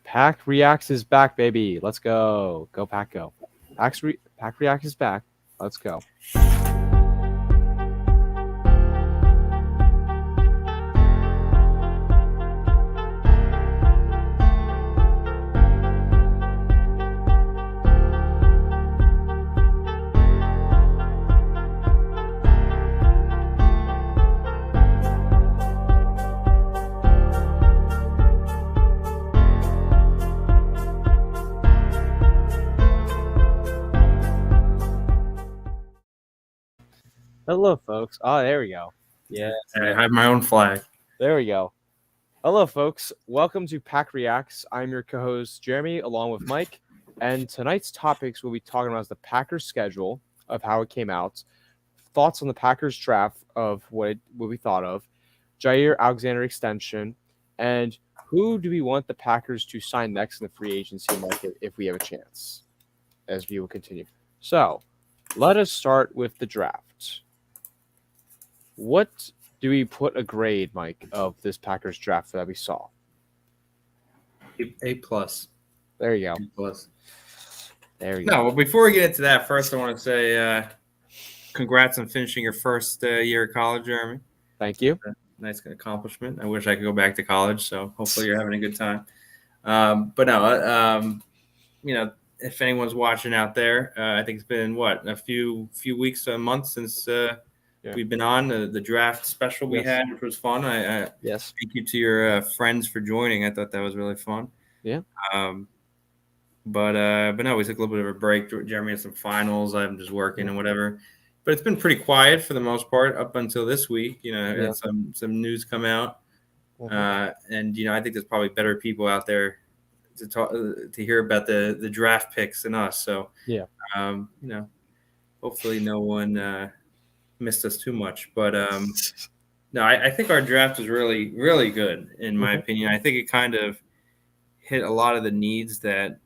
PackReacts is back, baby. Let's go. Go Pack go. PackReacts is back. Let's go. Hello, folks. Oh, there we go. Yeah, I have my own flag. there we go. Hello, folks. Welcome to PackReacts. I'm your co-host Jeremy, along with Mike, and tonight's topics we'll be talking about is the Packers schedule of how it came out, thoughts on the Packers draft of what we thought of, Jaire Alexander extension, and who do we want the Packers to sign next in the free agency market if we have a chance, as we will continue. So, let us start with the draft. What do we put a grade, Mike, of this Packers draft that we saw? A plus. There you go. A plus. There you go. No, well, before we get into that, first I want to say congrats on finishing your first year of college, Jeremy. Thank you. Nice accomplishment. I wish I could go back to college, so hopefully you're having a good time. But no, if anyone's watching out there, I think it's been a few weeks, a month since we've been on the draft special we had, which was fun. Yes. Thank you to your friends for joining. I thought that was really fun. Yeah. But no, we took a little bit of a break. Jeremy had some finals. I'm just working and whatever. But it's been pretty quiet for the most part up until this week. Had some news come out, and I think there's probably better people out there to talk to hear about the draft picks than us. So hopefully no one missed us too much. But no, I think our draft was really, really good in my opinion. I think it kind of hit a lot of the needs that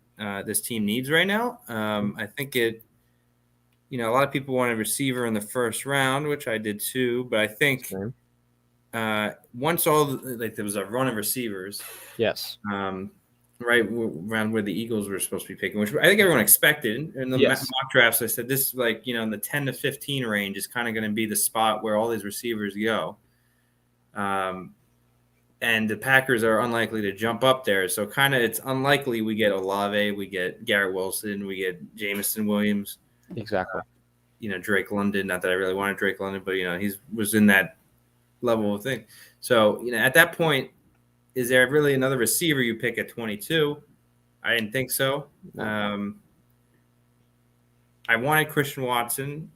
this team needs right now. I think it. A lot of people wanted a receiver in the first round, which I did too. But I think once there was a run of receivers, yes, right around where the Eagles were supposed to be picking, which I think everyone expected. In the mock drafts, I said this in the 10 to 15 range is kind of going to be the spot where all these receivers go. And the Packers are unlikely to jump up there. So kind of it's unlikely we get Olave, we get Garrett Wilson, we get Jameson Williams. Exactly. Drake London, not that I really wanted Drake London, but he was in that level of thing. So, at that point, is there really another receiver you pick at 22? I didn't think so. I wanted Christian Watson,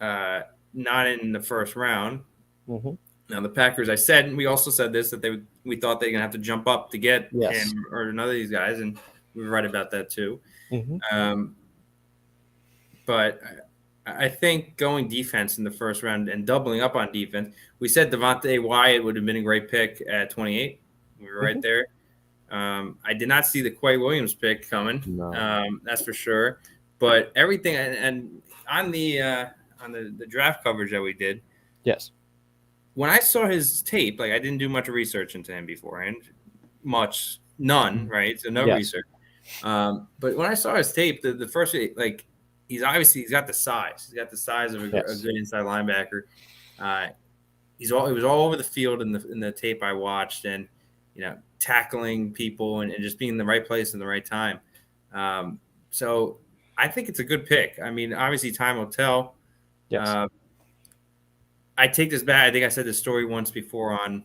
not in the first round. Now the Packers, we also said this, that we thought they were gonna have to jump up to get him or another of these guys, and we were right about that too. But I think going defense in the first round and doubling up on defense, we said Devontae Wyatt would have been a great pick at 28. We were right there. I did not see the Quay Williams pick coming. No. That's for sure. But everything and on the draft coverage that we did. Yes. When I saw his tape, I didn't do much research into him beforehand. None, right? So no research. But when I saw his tape, the first he's got the size. He's got the size of a good inside linebacker. He was all over the field in the tape I watched, and tackling people and just being in the right place in the right time. So I think it's a good pick. I mean, obviously time will tell. Yes. I take this back. I think I said this story once before on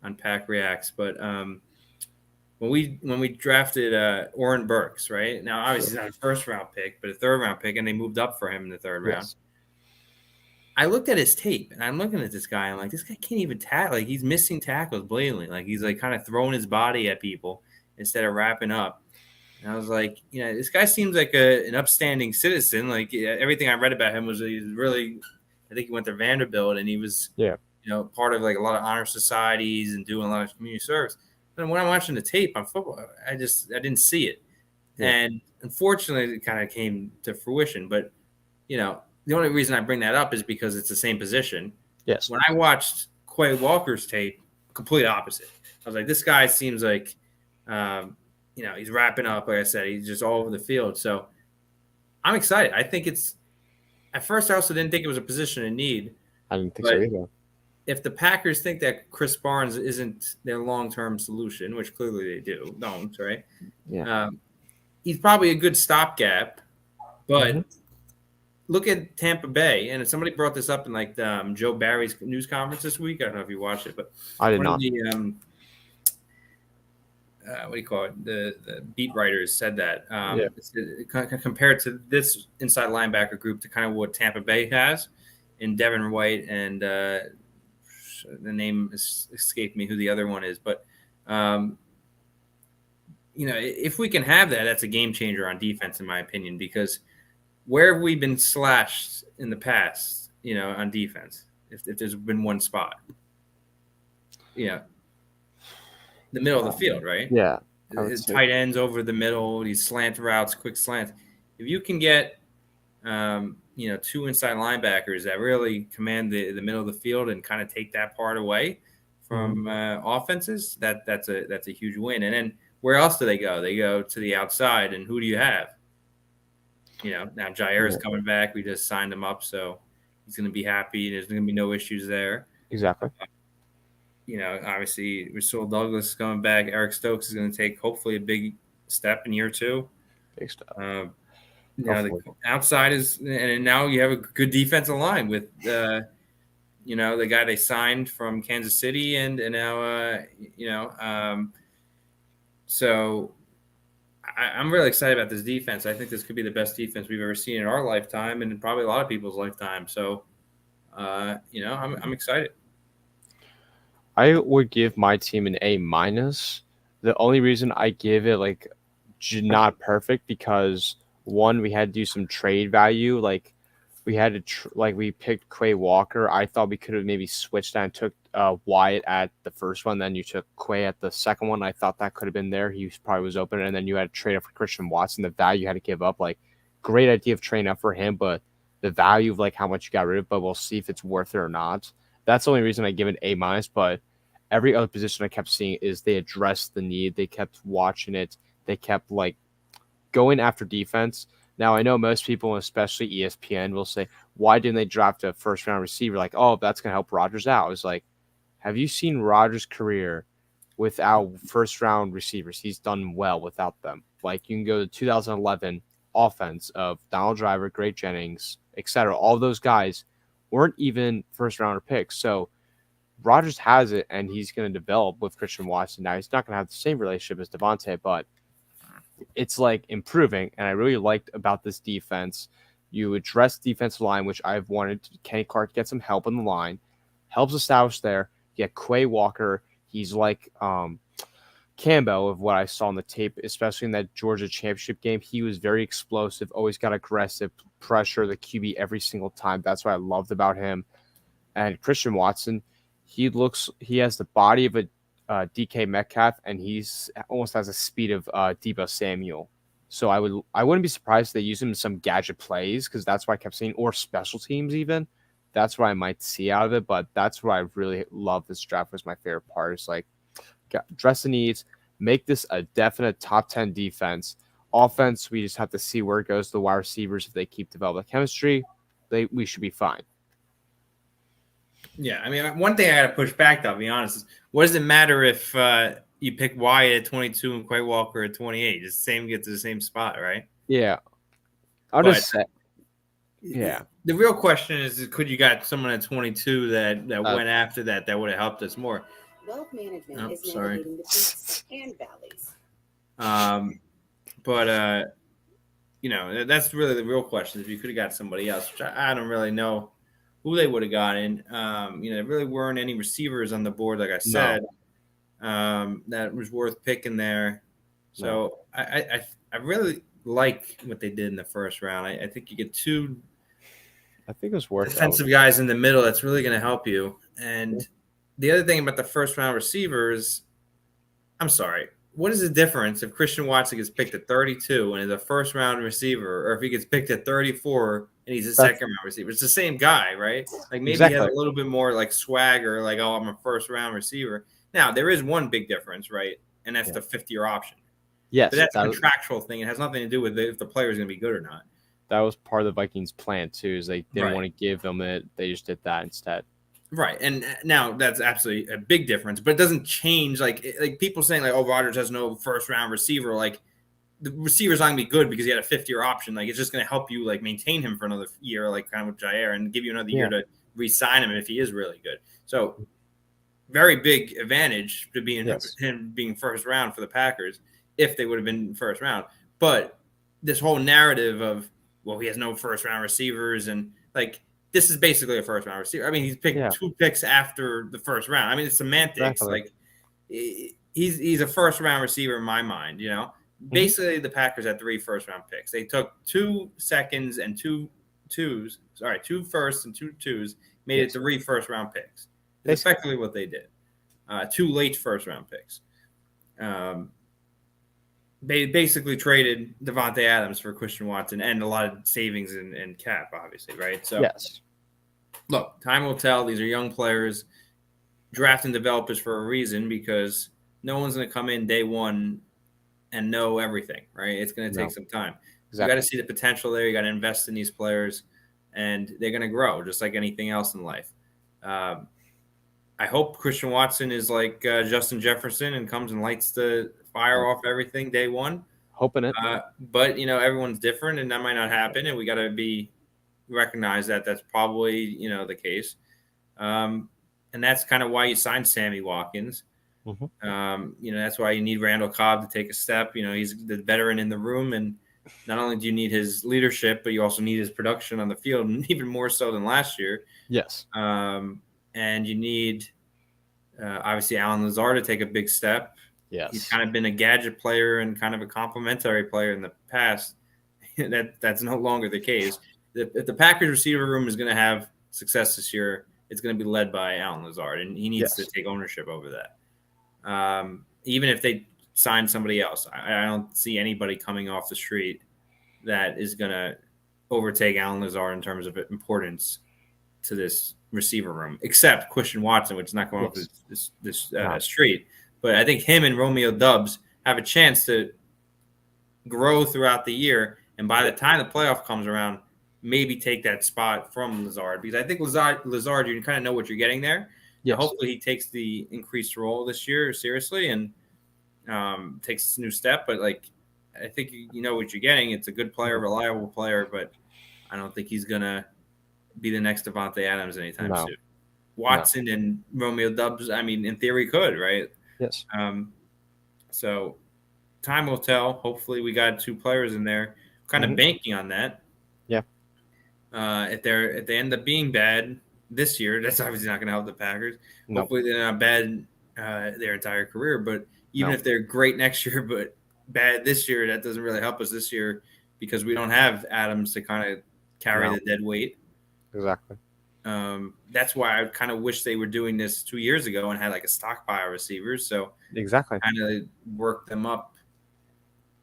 PackReacts, but when we drafted Oren Burks, right? Now, obviously, he's not a first-round pick, but a third-round pick, and they moved up for him in the third round. I looked at his tape, and I'm looking at this guy. I'm like, this guy can't even tackle. He's missing tackles blatantly. He's kind of throwing his body at people instead of wrapping up. And I was like, this guy seems like an upstanding citizen. Everything I read about him was he's really – I think he went to Vanderbilt, and he was part of a lot of honor societies and doing a lot of community service. But when I'm watching the tape on football, I didn't see it. Yeah. And unfortunately, it kind of came to fruition. But, the only reason I bring that up is because it's the same position. Yes. When I watched Quay Walker's tape, complete opposite. I was like, this guy seems like He's wrapping up. Like I said, he's just all over the field. So I'm excited. I think it's at first I also didn't think it was a position in need. I didn't think so But either. if the Packers think that Chris Barnes isn't their long-term solution, which clearly they don't, right? Yeah. He's probably a good stopgap. Mm-hmm. But look at Tampa Bay, and somebody brought this up in like Joe Barry's news conference this week. I don't know if you watched it, but I did one of not. the what do you call it? The beat writers said that compared to this inside linebacker group to kind of what Tampa Bay has in Devin White and the name escaped me who the other one is, but if we can have that, that's a game changer on defense, in my opinion, because where have we been slashed in the past, on defense? If there's been one spot, the middle of the field, right? Yeah. His tight ends over the middle, these slant routes, quick slants. If you can get, two inside linebackers that really command the middle of the field and kind of take that part away from offenses, that's a huge win. And then where else do they go? They go to the outside, and who do you have? Now Jaire is coming back. We just signed him up, so he's going to be happy. There's going to be no issues there. Exactly. Obviously, Rasul Douglas is coming back. Eric Stokes is going to take hopefully a big step in year 2. Big stuff. The outside is, and now you have a good defensive line with the guy they signed from Kansas City, and now so I'm really excited about this defense. I think this could be the best defense we've ever seen in our lifetime, and probably a lot of people's lifetime. So, I'm excited. I would give my team an A minus. The only reason I give it like not perfect because one, we had to do some trade value. Like we had to we picked Quay Walker. I thought we could have maybe switched that and took Wyatt at the first one. Then you took Quay at the second one. I thought that could have been there. He probably was open. And then you had to trade up for Christian Watson. The value you had to give up. Like great idea of trading up for him, but the value of like how much you got rid of. But we'll see if it's worth it or not. That's the only reason I give it A minus. But every other position I kept seeing is they addressed the need. They kept watching it. They kept like going after defense. Now, I know most people, especially ESPN, will say, why didn't they draft a first-round receiver? Like, oh, that's going to help Rodgers out. It's like, have you seen Rodgers' career without first-round receivers? He's done well without them. Like, you can go to 2011 offense of Donald Driver, Great Jennings, etc. All those guys weren't even first-rounder picks. So Rodgers has it, and he's going to develop with Christian Watson. Now, he's not going to have the same relationship as Devontae, but it's like improving, and I really liked about this defense. You address defensive line, which I've wanted. Kenny Clark get some help on the line, helps establish there. You get Quay Walker. He's like Campbell of what I saw on the tape, especially in that Georgia championship game. He was very explosive, always got aggressive, pressure the QB every single time. That's what I loved about him. And Christian Watson, he has the body of a DK Metcalf, and he's almost has the speed of Deebo Samuel. So I wouldn't be surprised if they use him in some gadget plays, because that's what I kept seeing, or special teams even. That's what I might see out of it, but that's what I really love this draft was my favorite part. Is like address the needs, make this a definite top 10 defense. Offense, we just have to see where it goes. The wide receivers, if they keep developing chemistry, we should be fine. Yeah, I mean, one thing I got to push back, though, I'll be honest, is what does it matter if you pick Wyatt at 22 and Quay Walker at 28? It's the same, get to the same spot, right? Yeah. I'll just say, yeah. The real question is, could you got someone at 22 that went after that would have helped us more? Wealth management is navigating the peaks and valleys. That's really the real question. If you could have got somebody else, which I don't really know who they would have gotten. There really weren't any receivers on the board, like I said, that was worth picking there. So I really like what they did in the first round. I think you get two I think it was worth defensive guys in the middle that's really going to help you. And the other thing about the first round receivers, I'm sorry, what is the difference if Christian Watson gets picked at 32 and is a first round receiver, or if he gets picked at 34 and he's a second round receiver? It's the same guy, right? Like maybe he has a little bit more like swagger, like, oh, I'm a first round receiver. Now, there is one big difference, right? and that's the 5th-year option. Yes, But that's a contractual thing. It has nothing to do with if the player is going to be good or not. That was part of the Vikings' plan too. Is they didn't Right. want to give them it; they just did that instead. Right, and now that's absolutely a big difference, but it doesn't change. Like people saying like, "Oh, Rodgers has no first-round receiver." Like the receiver's not going to be good because he had a 5th-year option. Like it's just going to help you like maintain him for another year, like kind of with Jaire, and give you another year to re-sign him if he is really good. So very big advantage to being him being first round for the Packers if they would have been first round. But this whole narrative of, well, he has no first round receivers, and like this is basically a first round receiver. I mean, he's picked 2 picks after the first round. I mean, it's semantics. Exactly. Like he's a first round receiver in my mind. You know, basically the Packers had 3 first round picks. They took 2 seconds and 2 firsts and 2 twos, made it 3 first round picks. That's effectively what they did. 2 late first round picks. They basically traded Devontae Adams for Christian Watson and a lot of savings and cap, obviously, right? So, look, time will tell. These are young players. Draft and develop is for a reason because no one's going to come in day one and know everything, right? It's going to take some time. Exactly. You got to see the potential there. You got to invest in these players, and they're going to grow just like anything else in life. I hope Christian Watson is like Justin Jefferson and comes and lights the fire off everything day one. Hoping it. But, you know, everyone's different, and that might not happen, and we got to recognize that that's probably, you know, the case. And that's kind of why you signed Sammy Watkins. You know, that's why you need Randall Cobb to take a step. You know, he's the veteran in the room, and not only do you need his leadership, but you also need his production on the field, and even more so than last year. Yes. And you need, obviously, Alan Lazard to take a big step. Yes. He's kind of been a gadget player and kind of a complimentary player in the past. That's no longer the case. If the Packers receiver room is going to have success this year, it's going to be led by Alan Lazard, and he needs to take ownership over that. Even if they sign somebody else, I don't see anybody coming off the street that is going to overtake Alan Lazard in terms of importance to this receiver room, except Christian Watson, which is not going off this street. But I think him and Romeo Doubs have a chance to grow throughout the year, and by the time the playoff comes around, maybe take that spot from Lazard. Because I think Lazard, you kind of know what you're getting there. Yes. Hopefully he takes the increased role this year seriously and takes this new step. But, like, I think you know what you're getting. It's a good player, reliable player, but I don't think he's going to be the next Devontae Adams anytime soon. Watson and Romeo Doubs, I mean, in theory could, right? Yes. So time will tell. Hopefully we got 2 players in there, kind of banking on that. Yeah. If they end up being bad this year, that's obviously not going to help the Packers. No. Hopefully they're not bad their entire career, but even if they're great next year but bad this year, that doesn't really help us this year because we don't have Adams to kind of carry the dead weight. Exactly. That's why I kind of wish they were doing this 2 years ago and had like a stockpile of receivers. So exactly, kind of work them up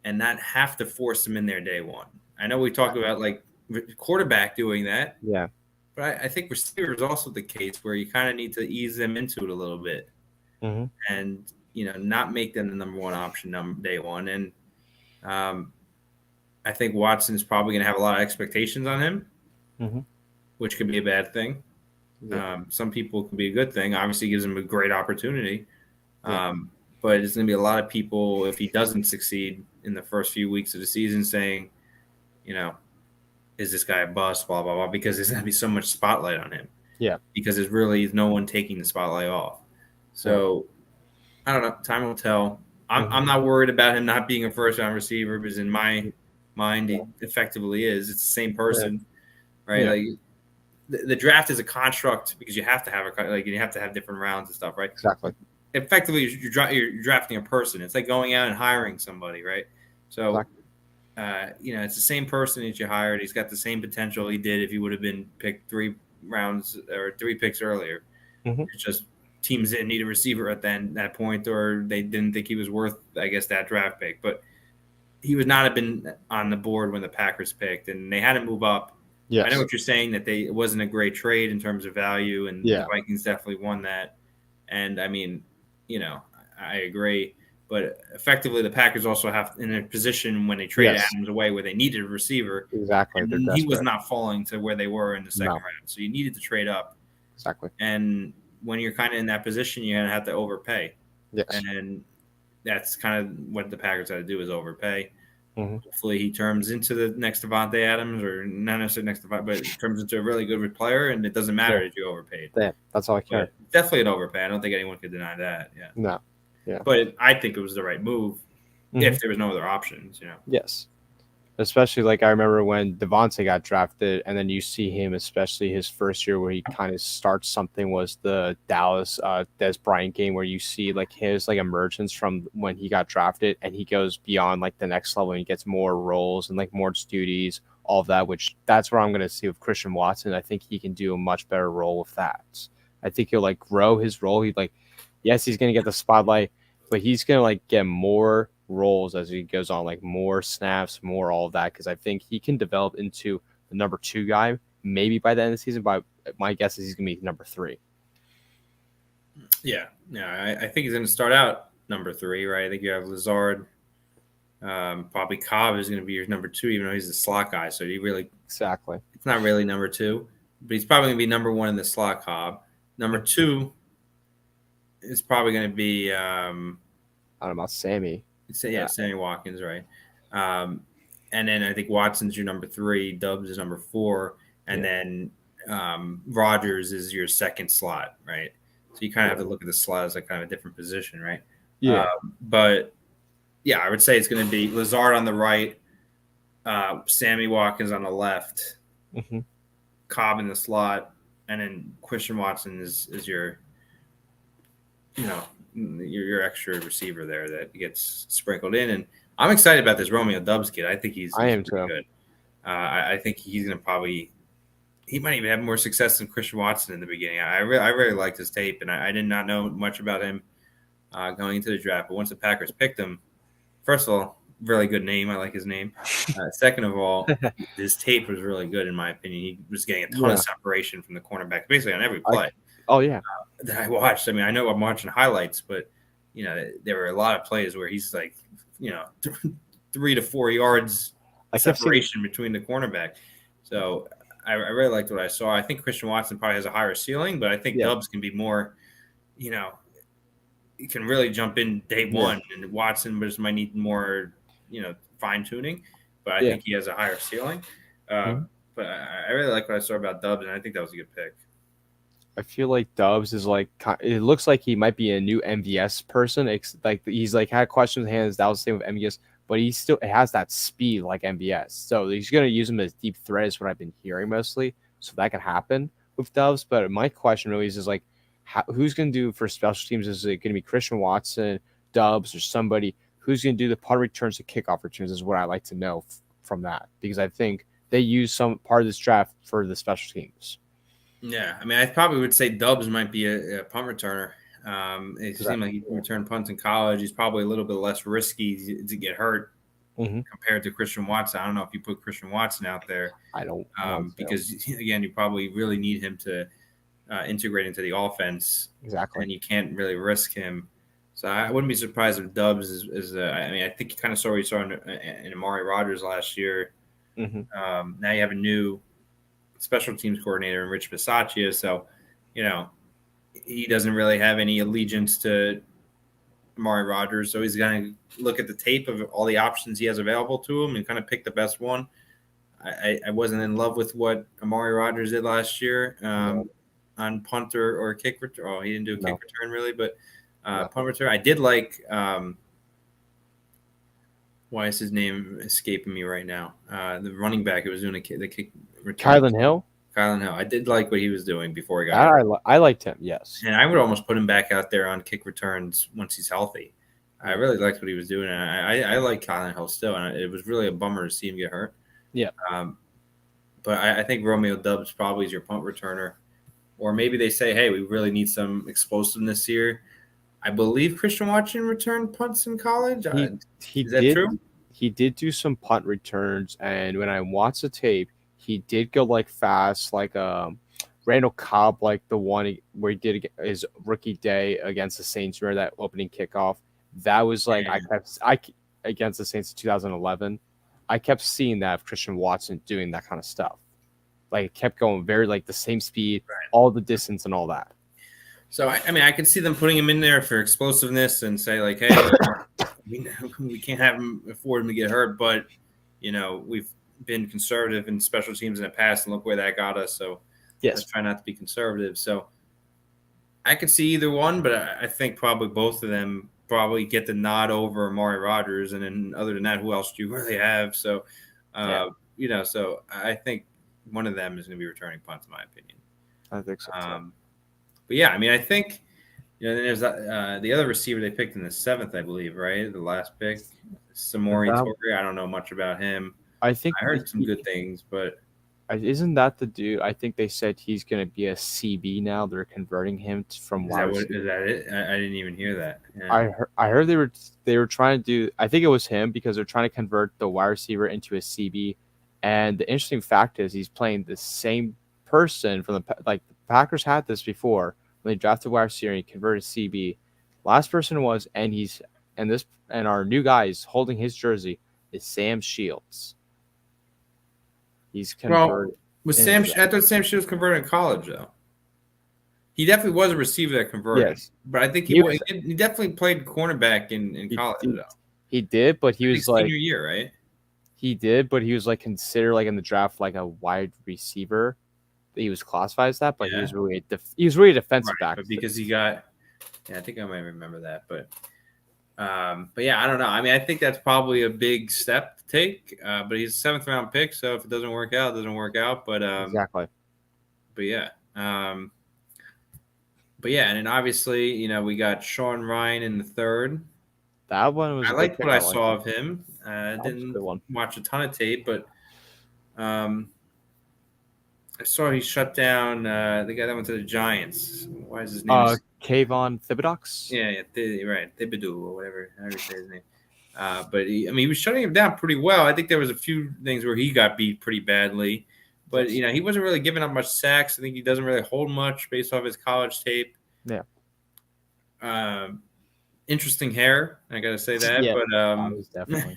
and not have to force them in there day one. I know we talked about like quarterback doing that. Yeah. But I think receiver is also the case where you kind of need to ease them into it a little bit and, you know, not make them the number one option day one. And I think Watson's probably going to have a lot of expectations on him, which could be a bad thing. Yeah. Some people can be a good thing. Obviously, gives him a great opportunity. But it's going to be a lot of people, if he doesn't succeed in the first few weeks of the season, saying, you know, is this guy a bust, blah, blah, blah, because there's going to be so much spotlight on him. Yeah. Because there's really no one taking the spotlight off. So, I don't know. Time will tell. I'm not worried about him not being a first-round receiver because in my mind, he effectively is. It's the same person, right? Yeah. Like the draft is a construct because you have to have you have to have different rounds and stuff, right? Exactly. Effectively, you're drafting a person. It's like going out and hiring somebody, right? So, you know, it's the same person that you hired. He's got the same potential he did if he would have been picked 3 rounds or 3 picks earlier. It's just teams didn't need a receiver at that point, or they didn't think he was worth, I guess, that draft pick. But he would not have been on the board when the Packers picked, and they had to move up. Yes. I know what you're saying, that it wasn't a great trade in terms of value, and the Vikings definitely won that. And, I mean, you know, I agree. But effectively, the Packers also have in a position when they traded Yes. Adams away where they needed a receiver. Exactly. And They're he was desperate. not falling to where they were in the second No. round. So you needed to trade up. Exactly. And when you're kind of in that position, you're going to have to overpay. Yes. And that's kind of what the Packers had to do is overpay. Mm-hmm. Hopefully he turns into the next Devontae Adams, or not necessarily next Devontae, but he turns into a really good player, and it doesn't matter if you overpaid. Yeah, that's all I care. But definitely an overpay. I don't think anyone could deny that. Yeah. No. Yeah. But I think it was the right move if there was no other options, Yes. Especially like I remember when Devontae got drafted, and then you see him, especially his first year where he kind of starts something, was the Dallas Des Bryant game, where you see like his like emergence from when he got drafted, and he goes beyond like the next level and he gets more roles and like more duties, all of that, which that's what I'm going to see with Christian Watson. I think he can do a much better role with that. I think he'll like grow his role. He's going to get the spotlight, but he's going to like get more roles as he goes on, like more snaps, more all of that, because I think he can develop into the number 2 guy maybe by the end of the season. But my guess is he's gonna be number 3. Yeah, I think he's going to start out number 3, right? I think you have Lazard, probably Cobb is going to be your number 2, even though he's the slot guy. So you really Exactly. it's not really number 2, but he's probably going to be number 1 in the slot. Cobb. Number 2 is probably going to be I don't know about Sammy. Sammy Watkins, right? And then I think Watson's your number 3, Dubs is number 4, and then Rodgers is your second slot, right? So you kind of have to look at the slot as like kind of a different position, right? Yeah. But yeah, I would say it's going to be Lazard on the right, Sammy Watkins on the left, Cobb in the slot, and then Christian Watson is your your extra receiver there that gets sprinkled in. And I'm excited about this Romeo Dubs kid. I think he's I am too. Good. I think he's going to he might even have more success than Christian Watson in the beginning. I really liked his tape, and I did not know much about him going into the draft. But once the Packers picked him, first of all, really good name. I like his name. Second of all, his tape was really good in my opinion. He was getting a ton of separation from the cornerback, basically on every play. That I watched. I mean, I know I'm watching highlights, but there were a lot of plays where he's like, 3 to 4 yards separation between the cornerback. So I really liked what I saw. I think Christian Watson probably has a higher ceiling, but I think Dubs can be more, he can really jump in day one, and Watson just might need more, fine tuning. But I think he has a higher ceiling. But I really like what I saw about Dubs, and I think that was a good pick. I feel like Dubs is like, it looks like he might be a new MVS person. It's like he's like had questions hands. That was the same with MVS, but he still has that speed like MVS. So he's going to use him as deep threat is what I've been hearing mostly. So that can happen with Dubs. But my question really is like, who's going to do for special teams? Is it going to be Christian Watson, Dubs, or somebody who's going to do the punt returns to kickoff returns is what I like to know from that, because I think they use some part of this draft for the special teams. Yeah, I mean, I probably would say Dubs might be a punt returner. It seemed like he returned punts in college. He's probably a little bit less risky to get hurt compared to Christian Watson. I don't know if you put Christian Watson out there. I don't. Because, again, you probably really need him to integrate into the offense. Exactly. And you can't really risk him. So I wouldn't be surprised if Dubs is I mean, I think you kind of saw what you saw in Amari Rodgers last year. Now you have a new special teams coordinator in Rich Bisaccia, so he doesn't really have any allegiance to Amari Rodgers, so he's going to look at the tape of all the options he has available to him and kind of pick the best one. I wasn't in love with what Amari Rodgers did last year on punter or kick return. Oh, he didn't do a kick return really, but punt return. I did like. Why is his name escaping me right now? The running back who was doing the kick return. Kylan Hill. I did like what he was doing before he got hurt. I liked him, yes. And I would almost put him back out there on kick returns once he's healthy. I really liked what he was doing. And I like Kylan Hill still. And it was really a bummer to see him get hurt. Yeah. But I think Romeo Dubs probably is your punt returner. Or maybe they say, hey, we really need some explosiveness here. I believe Christian Watson returned punts in college. Is that true? He did do some punt returns, and when I watched the tape, he did go like fast, like Randall Cobb, like the one where he did his rookie day against the Saints, remember that opening kickoff, That was like Yeah. against the Saints in 2011. I kept seeing that of Christian Watson doing that kind of stuff. Like it kept going very like the same speed, all the distance and all that. So I mean, I could see them putting him in there for explosiveness and say like, hey, we can't have him afford him to get hurt, but we've been conservative in special teams in the past, and look where that got us. So let's try not to be conservative. So I could see either one, but I think probably both of them probably get the nod over Amari Rodgers, and then other than that, who else do you really have? So, so I think one of them is going to be returning punts, in my opinion. I think so. But yeah, I mean, I think then there's the other receiver they picked in the 7th, I believe, right? The last pick, Samori Toure. I don't know much about him. I think I heard some good things, but isn't that the dude? I think they said he's going to be a CB now. They're converting him from wide receiver. Is that it? I didn't even hear that. Yeah. I heard they were trying to do. I think it was him because they're trying to convert the wide receiver into a CB. And the interesting fact is he's playing the same person from the Packers had this before when they drafted wide receiver and he converted CB. Last person was and our new guy is holding his jersey is Sam Shields. He's converted. I thought Sam Shields converted in college though. He definitely was a receiver that converted. Yes. But I think he definitely played cornerback in college though. He did, but he was like senior year, right? He did, but he was like considered like in the draft like a wide receiver. He was classified as that, but he was really a defensive back. But because he got, I think I might remember that, but yeah, I don't know. I mean, I think that's probably a big step to take. But he's a 7th round pick, so if it doesn't work out, it doesn't work out. But exactly. But yeah, and then obviously we got Sean Ryan in the 3rd. That one was. I liked what I saw of him. I didn't watch a ton of tape, but I saw he shut down the guy that went to the Giants. Why is his name? Kayvon Thibodeaux? Yeah, right. Thibodeaux or whatever. I say his name. But he was shutting him down pretty well. I think there was a few things where he got beat pretty badly. But, he wasn't really giving up much sacks. I think he doesn't really hold much based off his college tape. Yeah. Interesting hair, I got to say that. Yeah, but definitely.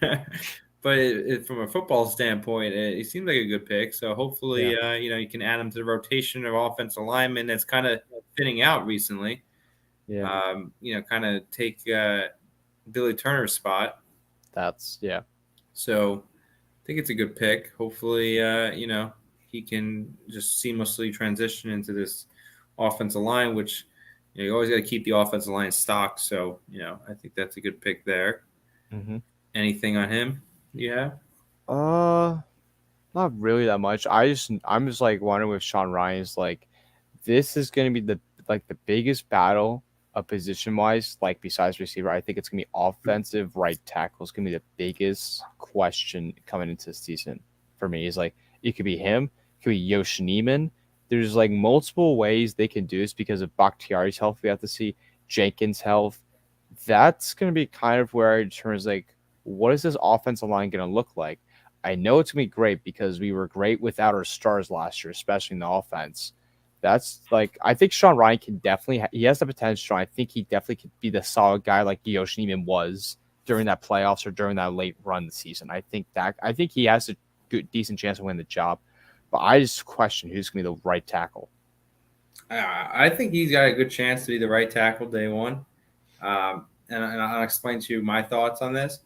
But from a football standpoint, he seemed like a good pick. So hopefully, you can add him to the rotation of offensive linemen that's kind of thinning out recently. Yeah. Kind of take Billy Turner's spot. So I think it's a good pick. Hopefully, he can just seamlessly transition into this offensive line, which you always got to keep the offensive line stocked. So, I think that's a good pick there. Mm-hmm. Anything on him? Yeah. Not really that much. I'm just like wondering with Sean Ryan's like, this is going to be the biggest battle of position wise, like besides receiver. I think it's going to be offensive right tackle. It's going to be the biggest question coming into the season for me. Is like, it could be him, it could be Yoshi Neiman. There's like multiple ways they can do this because of Bakhtiari's health. We have to see Jenkins' health. That's going to be kind of where I determine like, what is this offensive line going to look like? I know it's going to be great because we were great without our stars last year, especially in the offense. That's like, I think Sean Ryan can definitely, he has the potential. I think he definitely could be the solid guy like Yoshi Neiman was during that playoffs or during that late run of the season. I think he has a decent chance to win the job. But I just question who's going to be the right tackle. I think he's got a good chance to be the right tackle day one. And I'll explain to you my thoughts on this.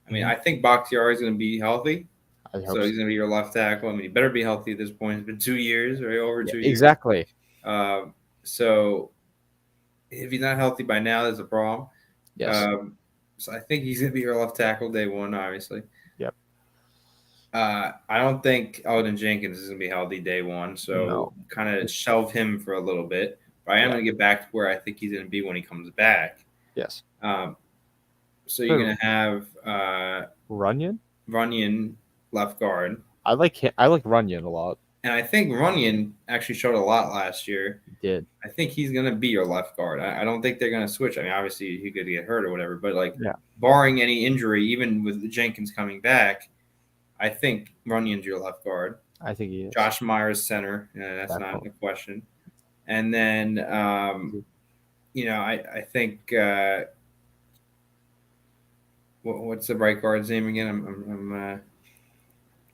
I mean, I think Bakhtiari is going to be healthy. So he's going to be your left tackle. I mean, he better be healthy at this point. It's been 2 years, right? Over 2 years. Exactly. So if he's not healthy by now, there's a problem. Yes. So I think he's going to be your left tackle day one, obviously. Yep. I don't think Eldon Jenkins is going to be healthy day one. So kind of shelve him for a little bit. But I am going to get back to where I think he's going to be when he comes back. Yes. So you're going to have Runyon left guard. I like Runyon a lot. And I think Runyon actually showed a lot last year. He did. I think he's going to be your left guard. I don't think they're going to switch. I mean, obviously he could get hurt or whatever, but barring any injury, even with Jenkins coming back, I think Runyon's your left guard. I think he is. Josh Myers center. That's not a question. And then, I think what's the right guard's name again? I'm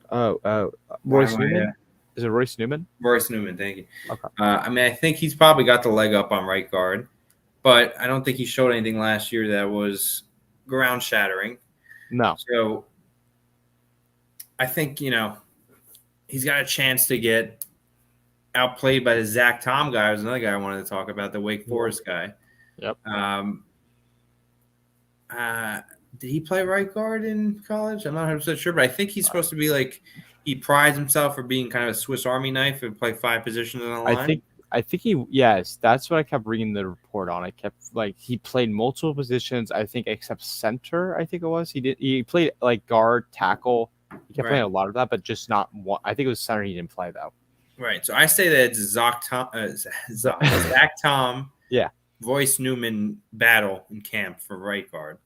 Royce why am I, Newman. Is it Royce Newman? Royce Newman. Thank you. Okay. I mean, I think he's probably got the leg up on right guard, but I don't think he showed anything last year that was ground shattering. No. So I think he's got a chance to get outplayed by the Zach Tom guy. There's another guy I wanted to talk about, the Wake Forest guy. Yep. Did he play right guard in college? I'm not 100% sure, but I think he's supposed to be like he prides himself for being kind of a Swiss Army knife and play 5 positions on the line. I think yes, that's what I kept reading the report on. I kept he played multiple positions, I think, except center, I think it was. He played like guard, tackle. He kept playing a lot of that, but just not one. I think it was center he didn't play though. Right. So I say that it's Zach Tom, yeah, Royce Newman battle in camp for right guard.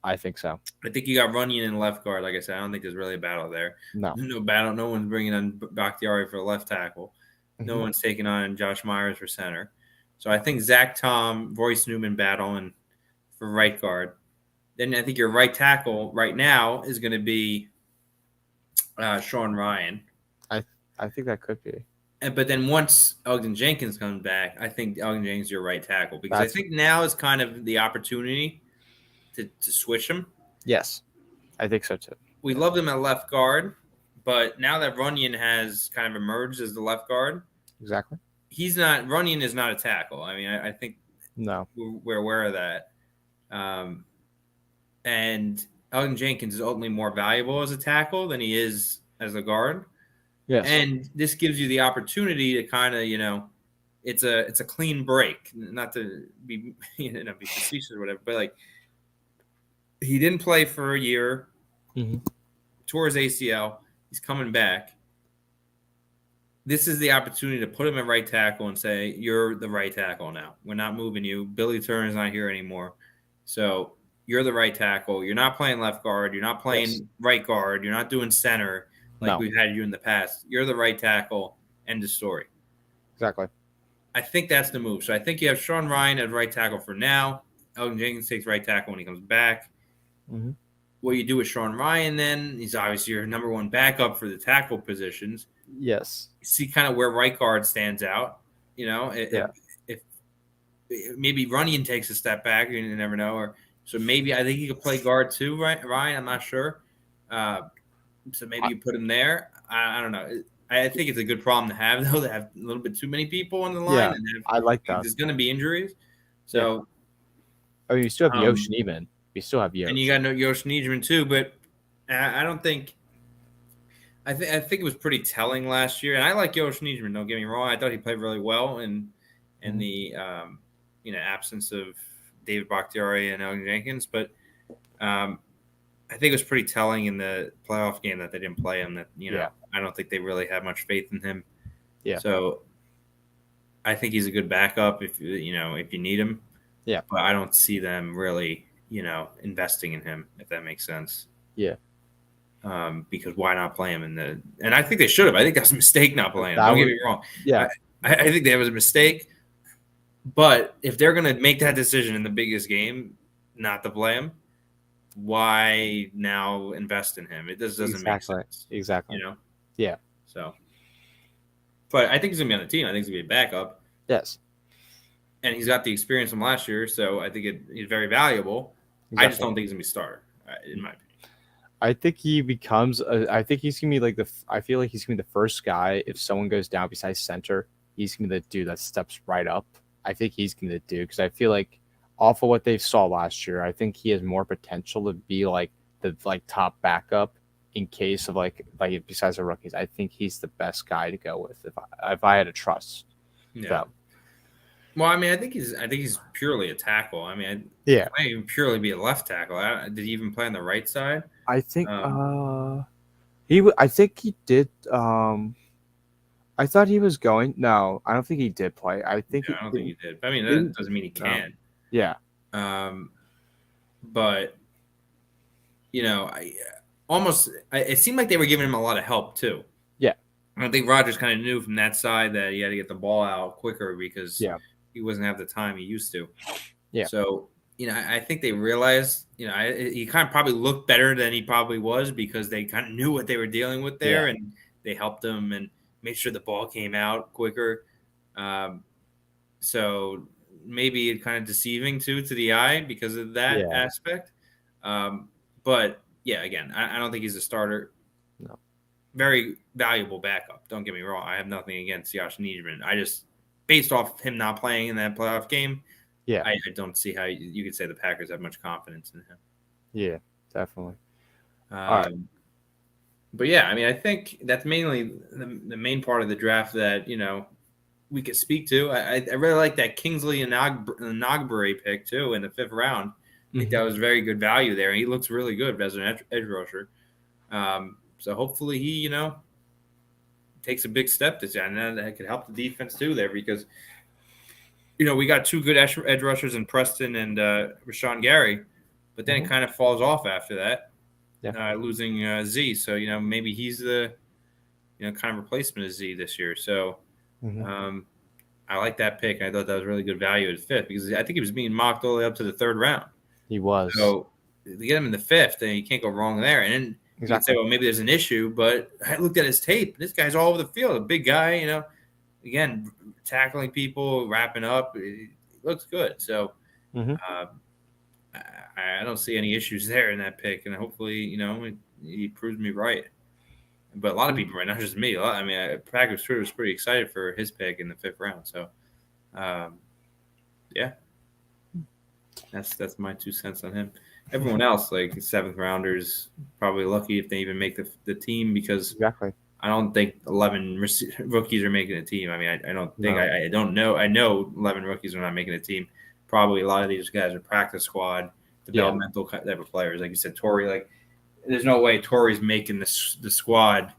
I think so. I think you got Runyon in left guard. Like I said, I don't think there's really a battle there. No battle. No one's bringing on Bakhtiari for left tackle. No one's taking on Josh Myers for center. So I think Zach Tom, Royce Newman battling for right guard. Then I think your right tackle right now is going to be Sean Ryan. I think that could be. But then once Ogden Jenkins comes back, I think Ogden Jenkins is your right tackle because I think now is kind of the opportunity to switch him. Yes, I think so too. We loved him at left guard, but now that Runyon has kind of emerged as the left guard, exactly, Runyon is not a tackle. I mean, I think we're aware of that. And Ogden Jenkins is ultimately more valuable as a tackle than he is as a guard. Yes. And this gives you the opportunity to kind of, it's a clean break, not to be, be facetious or whatever, but like he didn't play for a year, tore his ACL. He's coming back. This is the opportunity to put him at right tackle and say, you're the right tackle now. We're not moving you. Billy Turner's not here anymore. So you're the right tackle. You're not playing left guard. You're not playing right guard. You're not doing center like we've had you in the past. You're the right tackle. End of story. Exactly. I think that's the move. So I think you have Sean Ryan as right tackle for now. Elgin Jenkins takes right tackle when he comes back. What you do with Sean Ryan then, he's obviously your number one backup for the tackle positions. Yes. You see kind of where right guard stands out. If maybe Runyon takes a step back, you never know. So maybe I think he could play guard too, right, Ryan? I'm not sure. So maybe you put him there. I don't know. I think it's a good problem to have, though, to have a little bit too many people on the line. Yeah, I like that. There's going to be injuries. So, I mean, you still have Yosh Neiman. You still have Yosh. And you got Yosh Nijman too, but I don't think – I think it was pretty telling last year. And I like Yosh Nijman, don't get me wrong. I thought he played really well in the absence of David Bakhtiari and Elgin Jenkins. But I think it was pretty telling in the playoff game that they didn't play him. That I don't think they really had much faith in him. Yeah. So I think he's a good backup if you need him. Yeah. But I don't see them really investing in him, if that makes sense. Yeah. Because why not play him and I think they should have. I think that was a mistake not playing him. Don't get me wrong. Yeah. I think that was a mistake. But if they're going to make that decision in the biggest game not to play him, why now invest in him? It just doesn't make sense. Exactly. Yeah. So, but I think he's going to be on the team. I think he's going to be a backup. Yes. And he's got the experience from last year, so I think he's very valuable. Exactly. I just don't think he's going to be a starter, in my opinion. I think he becomes I think he's going to be I feel like he's going to be the first guy, if someone goes down besides center, he's going to be the dude that steps right up. I think he's going to do, because I feel like off of what they saw last year, I think he has more potential to be like the top backup in case of like besides the rookies. I think he's the best guy to go with if I had to trust them. Well, I mean, I think he's purely a tackle. I mean, he might even purely be a left tackle. Did he even play on the right side? I think I think he did. I thought he was going. No, I don't think he did play. I don't think he did. I mean, that doesn't mean he can. Yeah. But it seemed like they were giving him a lot of help too. Yeah. I think Rodgers kind of knew from that side that he had to get the ball out quicker because he wasn't have the time he used to. Yeah. So I think they realized, he kind of probably looked better than he probably was because they kind of knew what they were dealing with there, and they helped him and made sure the ball came out quicker. So maybe it kind of deceiving to the eye because of that aspect. But yeah, again, I don't think he's a starter. No. Very valuable backup. Don't get me wrong. I have nothing against Josh Niederman. I just, based off him not playing in that playoff game, I don't see how you could say the Packers have much confidence in him. Yeah, definitely. But yeah, I mean, I think that's mainly the main part of the draft that, we could speak to. I really like that Kingsley and Nogbury pick too in the 5th round. I think that was very good value there. And he looks really good as an edge rusher. So hopefully he, takes a big step this year, and that could help the defense too there because, we got 2 good edge rushers in Preston and Rashawn Gary, but then it kind of falls off after that, losing Z. So, maybe he's the, kind of replacement of Z this year. So I like that pick. I thought that was really good value at 5th because I think he was being mocked all the way up to the 3rd round. He was. So to get him in the 5th, then you can't go wrong there. And you can say, well, maybe there's an issue, but I looked at his tape. This guy's all over the field, a big guy, again, tackling people, wrapping up. It looks good. So I don't see any issues there in that pick. And hopefully, he proves me right. But a lot of people right now, just me. Packers Twitter was pretty excited for his pick in the 5th round. So, yeah, that's my 2 cents on him. Everyone else, like 7th rounders, probably lucky if they even make the team because I don't think 11 rookies are making a team. I mean, I don't think I don't know. I know 11 rookies are not making a team. Probably a lot of these guys are practice squad, developmental type of players. Like you said, Torrey, there's no way Torrey's making the squad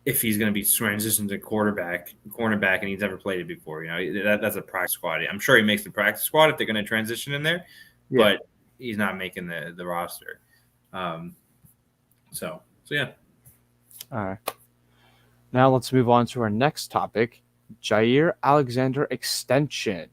if he's going to be transitioned to cornerback, and he's never played it before. That's a practice squad. I'm sure he makes the practice squad if they're going to transition in there, but he's not making the roster. So yeah. All right. Now let's move on to our next topic, Jaire Alexander extension.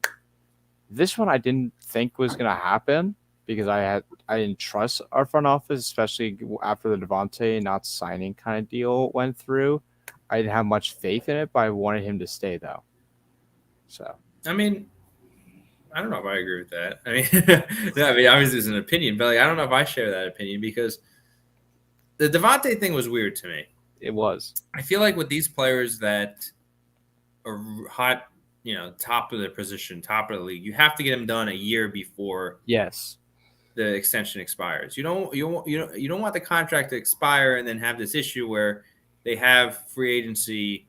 This one I didn't think was going to happen because I didn't trust our front office, especially after the Devontae not signing kind of deal went through. I didn't have much faith in it, but I wanted him to stay though. So I mean, I don't know if I agree with that. Obviously it's an opinion, but I don't know if I share that opinion because the Devontae thing was weird to me. It was. I feel like with these players that are hot, top of their position, top of the league, you have to get them done a year before the extension expires. You don't want the contract to expire and then have this issue where they have free agency,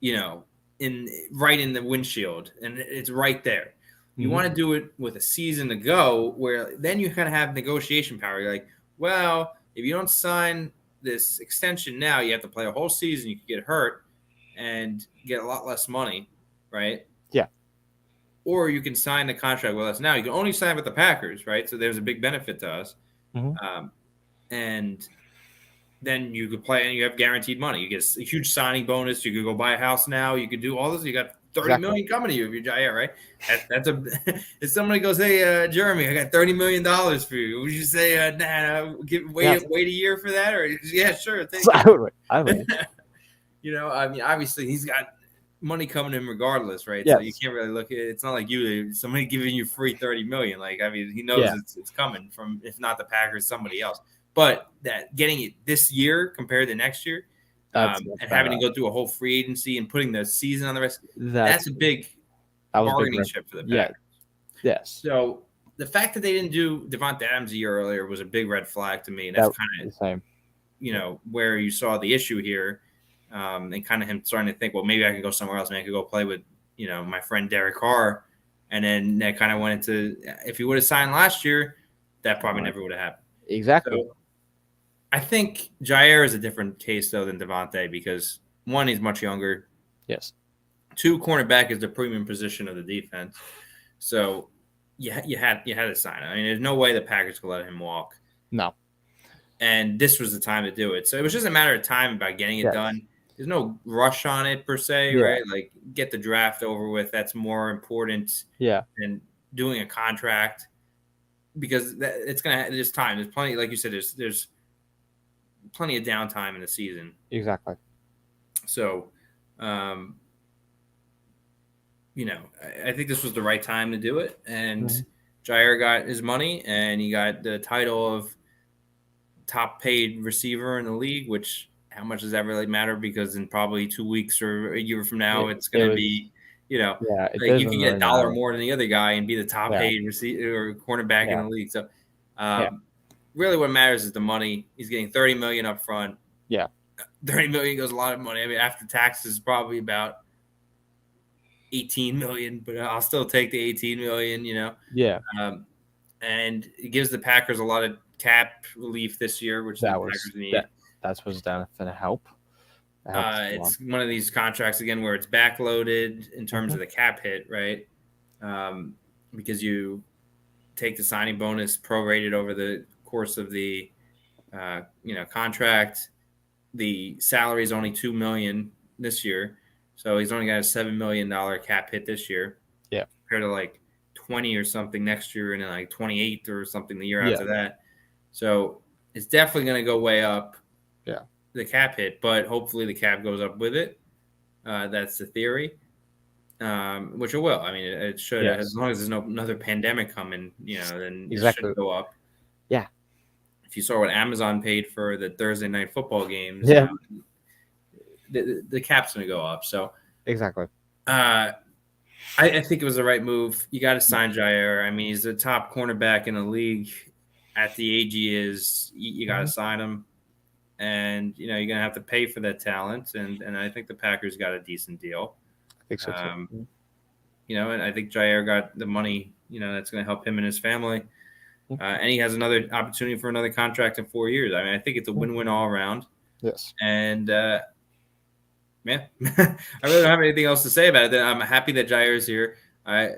right in the windshield and it's right there. You want to do it with a season to go where then you kind of have negotiation power. You're like, well, if you don't sign this extension now, you have to play a whole season. You could get hurt and get a lot less money, right? Yeah. Or you can sign the contract with us now. You can only sign with the Packers, right? So there's a big benefit to us. And then you could play and you have guaranteed money. You get a huge signing bonus. You could go buy a house now. You could do all this. You got $30 million coming to you if you're Jaire, right? That's if somebody goes, hey, Jeremy, I got $30 million for you. Would you say, wait a year for that? Or yeah, sure. I would. Obviously he's got money coming in regardless, right? Yes. So you can't really look at it. It's not like somebody giving you free $30 million. He knows it's coming from, if not the Packers, somebody else. But that getting it this year compared to next year, and having to go through a whole free agency and putting the season on the rest, that's a big bargaining chip for the Packers. Yes. So the fact that they didn't do Devontae Adams a year earlier was a big red flag to me. And that's kind of the same. Where you saw the issue here, and kind of him starting to think, well, maybe I can go somewhere else. I could go play with, my friend Derek Carr. And then that kind of went into, if he would have signed last year, that probably never would have happened. Exactly. So, I think Jaire is a different case, though, than Devontae because, one, he's much younger. Yes. 2, cornerback is the premium position of the defense. So you had to sign him. There's no way the Packers could let him walk. No. And this was the time to do it. So it was just a matter of time about getting it done. There's no rush on it per se, right? Get the draft over with. That's more important than doing a contract because it's gonna. There's time. There's plenty. Like you said, there's plenty of downtime in the season. Exactly. So, I think this was the right time to do it. And Jaire got his money, and he got the title of top paid receiver in the league, which how much does that really matter? Because in probably 2 weeks or a year from now, it's going to be, yeah, like you can get $1 more than the other guy and be the top paid receiver or cornerback in the league. So, really what matters is the money. He's getting $30 million up front. Yeah. $30 million goes a lot of money. I mean, after taxes, probably about $18 million, but I'll still take the $18 million, Yeah. And it gives the Packers a lot of cap relief this year, which the Packers need. That's what's going to help. It's one of these contracts again where it's backloaded in terms of the cap hit, right? Because you take the signing bonus prorated over the course of the contract. The salary is only $2 million this year, so he's only got a $7 million cap hit this year. Yeah, compared to like 20 or something next year, and then like 28 or something the year after that. So it's definitely going to go way up. Yeah, the cap hit, but hopefully the cap goes up with it. That's the theory, which it will. I mean, it should, as long as there's no another pandemic coming, then it should go up. Yeah. If you saw what Amazon paid for the Thursday night football games, the cap's going to go up. So exactly. I think it was the right move. You got to sign Jaire. I mean, he's the top cornerback in the league. At the age he is, you got to sign him. And, you're going to have to pay for that talent. And I think the Packers got a decent deal. I think so, too. And I think Jaire got the money, that's going to help him and his family. And he has another opportunity for another contract in 4 years. I mean, I think it's a win-win all around. Yes. And, I really don't have anything else to say about it. I'm happy that Jaire is here. I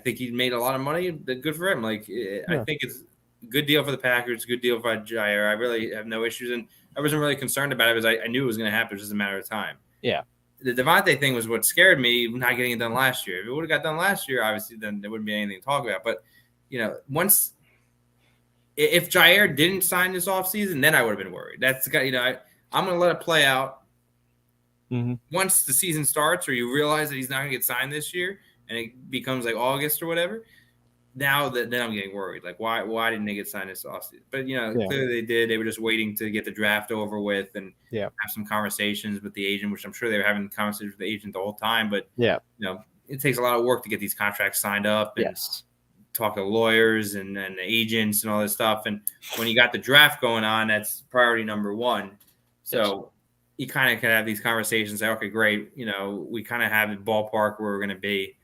think he made a lot of money. Good for him. I think it's a good deal for the Packers. Good deal for Jaire. I really have no issues, and I wasn't really concerned about it because I knew it was going to happen. It was just a matter of time. Yeah. The Devontae thing was what scared me, not getting it done last year. If it would have got done last year, obviously, then there wouldn't be anything to talk about. But if Jaire didn't sign this offseason, then I would have been worried. That's I'm going to let it play out. Mm-hmm. Once the season starts, or you realize that he's not going to get signed this year, and it becomes like August or whatever, then I'm getting worried. Like, why didn't they get signed this offseason? But clearly they did. They were just waiting to get the draft over with and have some conversations with the agent, which I'm sure they were having conversations with the agent the whole time. But it takes a lot of work to get these contracts signed up and talk to lawyers and agents and all this stuff. And when you got the draft going on, that's priority number one. So you kind of can have these conversations. Say, okay, great. We kind of have a ballpark where we're going to be.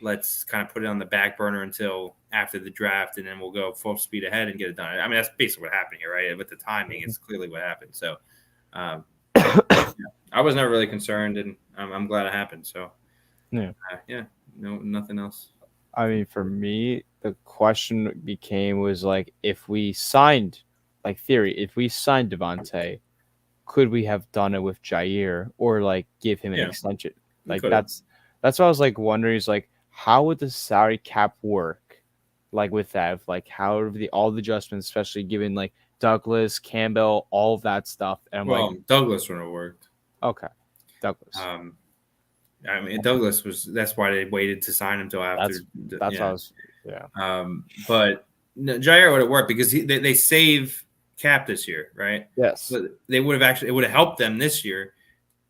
Let's kind of put it on the back burner until after the draft, and then we'll go full speed ahead and get it done. I mean, that's basically what happened here, right? With the timing, it's clearly what happened. So I was never really concerned, and I'm glad it happened. So nothing else. I mean, for me, the question was like, if we signed, if we signed Devontae, could we have done it with Jaire or give him an extension? That's what I was wondering is how would the salary cap work with that? How are all the adjustments, especially given Douglas, Campbell, all of that stuff. And I'm Douglas wouldn't have worked. Okay. Douglas. I mean, Douglas that's why they waited to sign him until after. That's what I was, but no, Jaire would have worked because they save cap this year, right? Yes. But it would have helped them this year.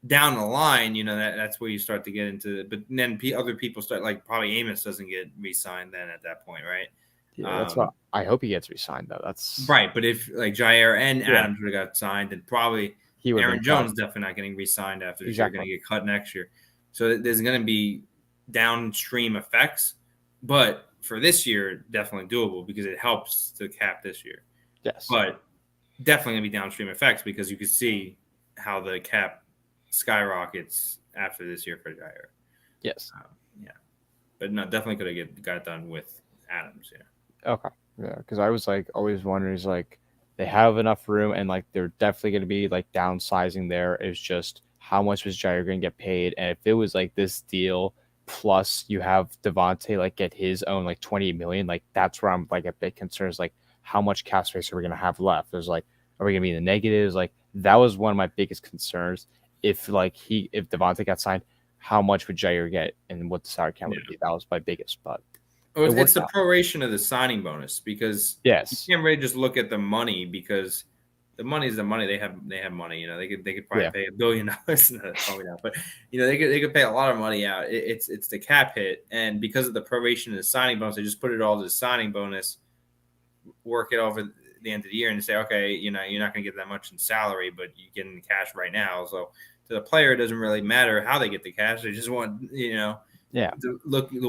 Down the line, that's where you start to get into it. But then other people start, probably Amos doesn't get re-signed then at that point, right? Yeah, that's what I hope he gets re-signed though. That's right. But if Jaire and Adams would have got signed, then probably Aaron Jones definitely not getting re-signed after this year, going to get cut next year. So there's going to be downstream effects, but for this year, definitely doable because it helps the cap this year. Yes, but definitely going to be downstream effects because you could see how the cap skyrockets after this year for Jaire. Yes. But no, definitely could have got it done with Adams. Yeah. Okay. Yeah, because I was always wondering is they have enough room and they're definitely going to be downsizing there. It's just how much was Jaire going to get paid, and if it was this deal plus you have Devontae like get his own like 28 million. Like that's where I'm like a bit concerned. Is like how much cap space are we gonna have left? There's like, are we gonna be in the negatives? Like that was one of my biggest concerns. If Devontae got signed, how much would Jaire get and what the salary cap would be? That was my biggest. But Well, it's the proration of the signing bonus because you can't really just look at the money because the money is the money. They have money. They could probably pay $1 billion. Probably not, but they could pay a lot of money out. It's the cap hit, and because of the proration of the signing bonus, they just put it all to the signing bonus, work it over the end of the year, and say, okay, you're not going to get that much in salary, but you get in the cash right now. So to the player, it doesn't really matter how they get the cash. They just want to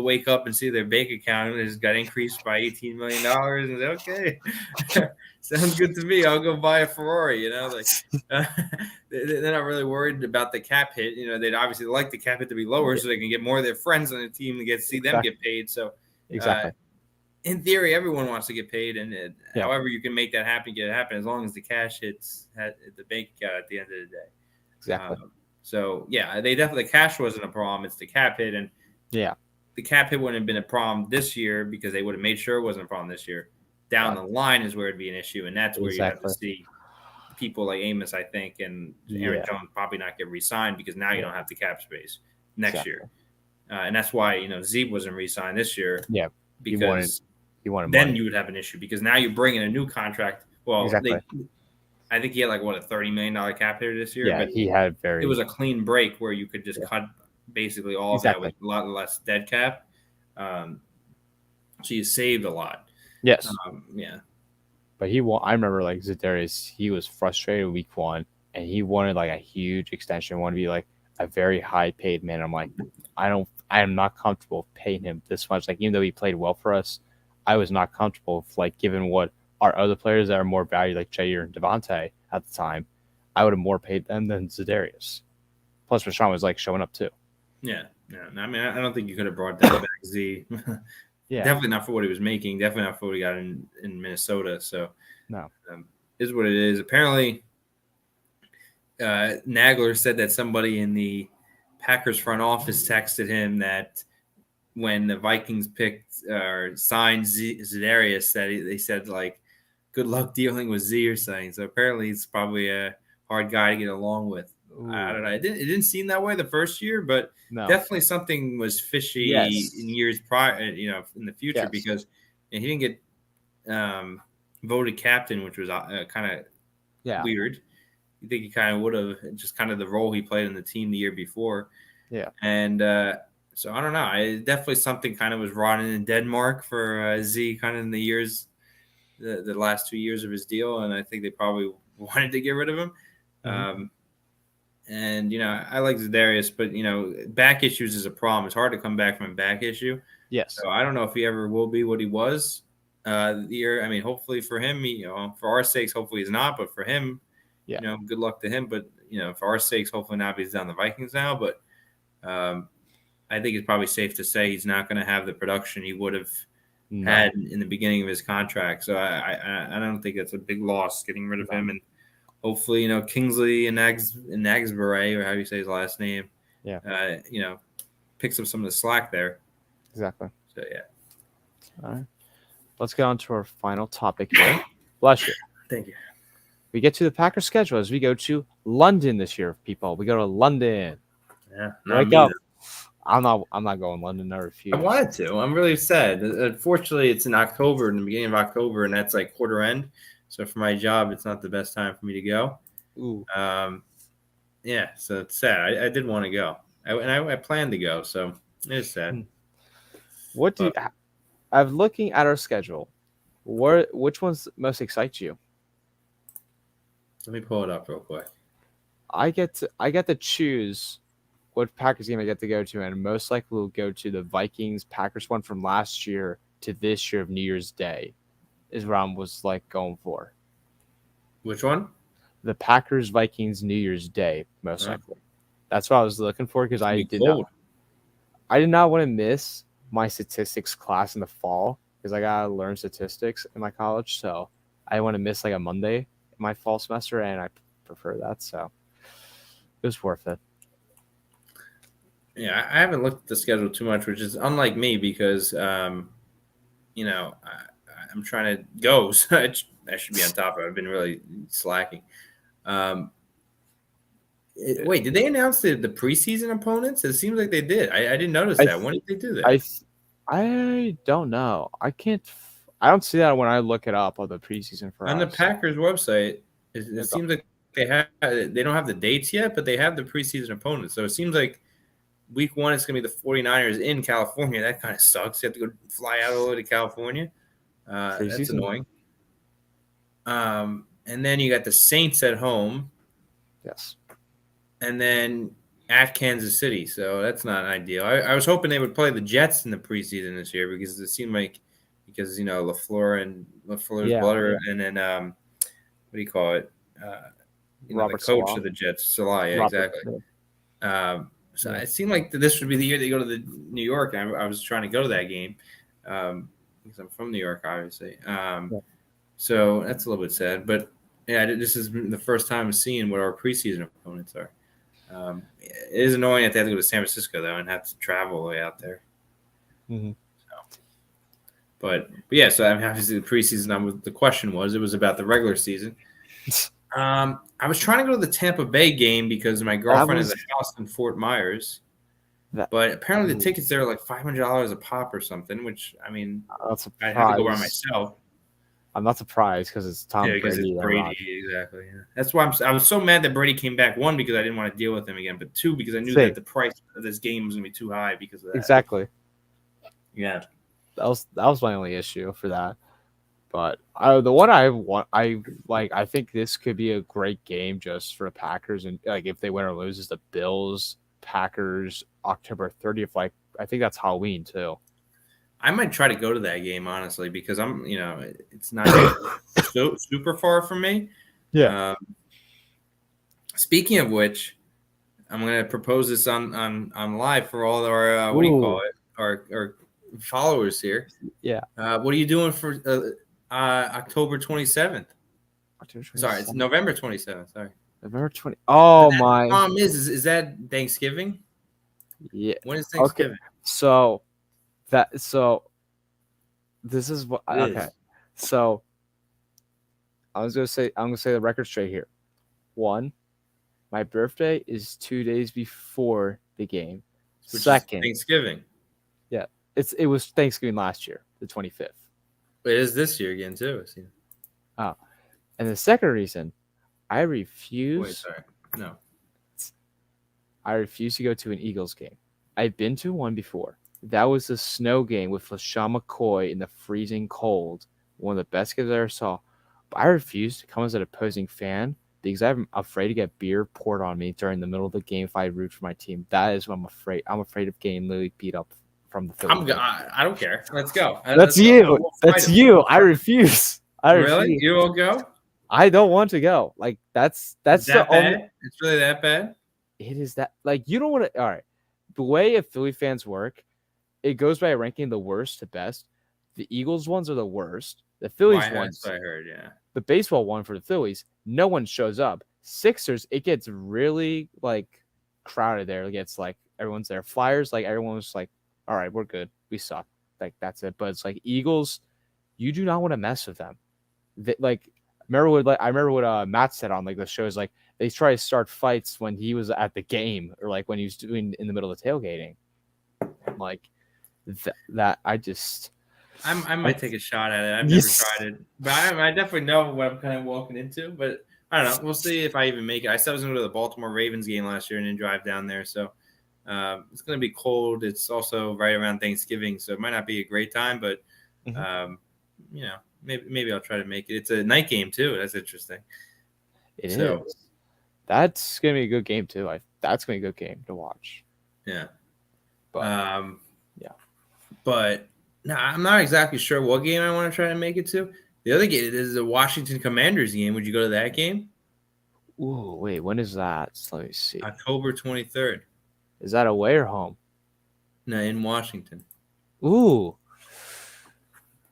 wake up and see their bank account has got increased by $18 million and say, okay, sounds good to me. I'll go buy a Ferrari. They're not really worried about the cap hit. They'd obviously like the cap hit to be lower so they can get more of their friends on the team to see them get paid. So in theory, everyone wants to get paid, and however you can make that happen, get it happen as long as the cash hits at the bank account at the end of the day. Exactly. They definitely, the cash wasn't a problem. It's the cap hit, and the cap hit wouldn't have been a problem this year because they would have made sure it wasn't a problem this year. Down the line is where it'd be an issue, and that's where you have to see people like Amos, I think, and Aaron Jones probably not get re-signed because now you don't have the cap space next year, and that's why Zeke wasn't re-signed this year. Yeah, because you wanted then money. You would have an issue because now you bring in a new contract. Well, I think he had a $30 million cap hit this year. Yeah, but he had it was a clean break where you could just cut basically all of that with a lot less dead cap. So you saved a lot. Yes. But I remember Zadarius, he was frustrated week 1 and he wanted a huge extension, wanted to be a very high paid man. I'm like, I am not comfortable paying him this much. Even though he played well for us, I was not comfortable given what our other players that are more valued like Jaire and Devontae at the time, I would have more paid them than Zadarius. Plus Rashawn was showing up too. Yeah. I mean, I don't think you could have brought that back Z. Definitely not for what he was making. Definitely not for what he got in Minnesota. So no, is what it is. Apparently, Nagler said that somebody in the Packers front office texted him that when the Vikings picked or signed Zadarius, that they said good luck dealing with Z or something. So apparently, he's probably a hard guy to get along with. Ooh. I don't know. It didn't seem that way the first year, but definitely something was fishy in years prior. In the future because he didn't get voted captain, which was kind of weird. You think he kind of would have just kind of the role he played in the team the year before. Yeah, and so I don't know. Definitely something kind of was rotten in Denmark for Z, kind of in the years, the last 2 years of his deal, and I think they probably wanted to get rid of him. Mm-hmm. And, I like Zadarius, but, back issues is a problem. It's hard to come back from a back issue. Yes. So I don't know if he ever will be what he was the year. I mean, hopefully for him, for our sakes, hopefully he's not. But for him, good luck to him. But, for our sakes, hopefully not. He's on the Vikings now. But I think it's probably safe to say he's not going to have the production he would have had in the beginning of his contract. So I don't think that's a big loss getting rid of him. And hopefully, Kingsley and Nagsbury, or how do you say his last name, picks up some of the slack there. Exactly. So, yeah. All right. Let's get on to our final topic here. Bless you. Thank you. We get to the Packers schedule as we go to London this year, people. We go to London. Yeah. Wake up. I'm not going to London. I refuse. I wanted to. I'm really sad. Unfortunately, it's in October, in the beginning of October, and that's quarter end. So for my job, it's not the best time for me to go. Ooh. So it's sad. I did want to go. I planned to go, so it's sad. I'm looking at our schedule. Which ones most excites you? Let me pull it up real quick. I get to choose what Packers game I get to go to, and most likely will go to the Vikings Packers one from last year to this year of New Year's Day. Is what I was going for. Which one? The Packers Vikings New Year's Day, most likely. That's what I was looking for because I did not want to miss my statistics class in the fall because I gotta learn statistics in my college. So I want to miss a Monday in my fall semester, and I prefer that. So it was worth it. Yeah, I haven't looked at the schedule too much, which is unlike me because you know, I'm trying to go, so I should be on top of it. I've been really slacking. Um, wait, did they announce the preseason opponents? It seems like they did. I didn't notice that. When did they do that? I don't know. I don't see that when I look it up on the preseason for On the us. Packers website, it seems like they don't have the dates yet, but they have the preseason opponents. So it seems like week 1 is going to be the 49ers in California. That kind of sucks. You have to go fly out all the way to California. That's annoying. And then you got the Saints at home. Yes. And then at Kansas City. So that's not ideal. I was hoping they would play the Jets in the preseason this year because it seemed like LaFleur's brother, and then what do you call it? The coach of the Jets, Salah. Yeah, exactly. So it seemed like this would be the year they go to the New York. I was trying to go to that game because I'm from New York, obviously. So that's a little bit sad. But, yeah, this is the first time I'm seeing what our preseason opponents are. It is annoying that they have to go to San Francisco, though, and have to travel all the way out there. Mm-hmm. But yeah, so I'm happy to see the preseason. The question was about the regular season. I was trying to go to the Tampa Bay game because my girlfriend has a house in Fort Myers. But apparently the tickets there are like $500 a pop or something, which, I mean, I'd have to go by myself. I'm not surprised because it's Tom Brady. Because it's Brady, exactly. Yeah. That's why I was so mad that Brady came back. 1, because I didn't want to deal with him again, but 2, because I knew that the price of this game was going to be too high because of that. Exactly. Yeah. That was my only issue for that. But the one I think this could be a great game just for the Packers, and like if they win or lose, is the Bills Packers October 30th. Like I think that's Halloween too. I might try to go to that game honestly because it's not so super far from me. Yeah. Speaking of which, I'm going to propose this on live for all our what do you call it? Our followers here. Yeah. What are you doing for October 27th? Sorry, it's November 27th. Sorry. November 20. Oh my. The problem is that Thanksgiving? Yeah. When is Thanksgiving? Okay. So this is what So I'm gonna say the record straight here. 1, my birthday is 2 days before the game. Which Second, is Thanksgiving. Yeah. It was Thanksgiving last year, the 25th. It is this year again too. Oh. And the second reason, I refuse. Wait, sorry. No. I refuse to go to an Eagles game. I've been to one before. That was the snow game with LaShawn McCoy in the freezing cold. One of the best games I ever saw. But I refuse to come as an opposing fan because I'm afraid to get beer poured on me during the middle of the game if I root for my team. That is what I'm afraid. I'm afraid of getting literally beat up from the Phillies. I don't care. Let's go. That's you. That's you. I refuse. Really? You won't go? I don't want to go. Like that's the only. It's really that bad. It is that like you don't want to. All right, the way Philly fans work, it goes by ranking the worst to best. The Eagles ones are the worst. The Phillies ones. That's what I heard. Yeah. The baseball one for the Phillies, no one shows up. Sixers, it gets really like crowded there. It gets like everyone's there. Flyers, like everyone's like, all right, we're good. We suck. Like that's it. But it's like Eagles, you do not want to mess with them. I remember what Matt said on like the shows. Like they try to start fights when he was at the game or like when he was doing in the middle of the tailgating. Like that, I might take a shot at it. I've never tried it, but I definitely know what I'm kind of walking into. But I don't know. We'll see if I even make it. I said I was going to go to the Baltimore Ravens game last year and then drive down there. So it's going to be cold. It's also right around Thanksgiving, so it might not be a great time. But maybe I'll try to make it. It's a night game too. That's interesting. It is. That's going to be a good game too. That's going to be a good game to watch. Yeah. But But no, I'm not exactly sure what game I want to try to make it to. The other game is the Washington Commanders game. Would you go to that game? Ooh, wait, when is that? Let me see. October 23rd. Is that away or home? No, in Washington. Ooh.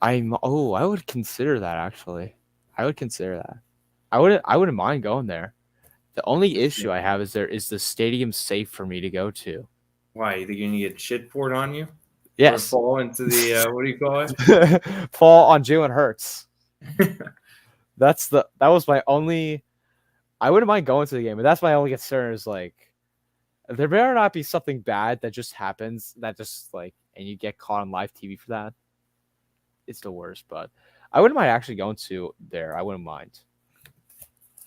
I would consider that actually. I would consider that. I wouldn't mind going there. The only issue I have is the stadium safe for me to go to? Why? You think you're gonna get shit poured on you? Or Yes. fall into the what do you call it? Fall on Jalen Hurts. That was my only. I wouldn't mind going to the game, but that's my only concern is like there better not be something bad that just happens that just like and you get caught on live TV for that. It's the worst, but I wouldn't mind actually going to there. I wouldn't mind.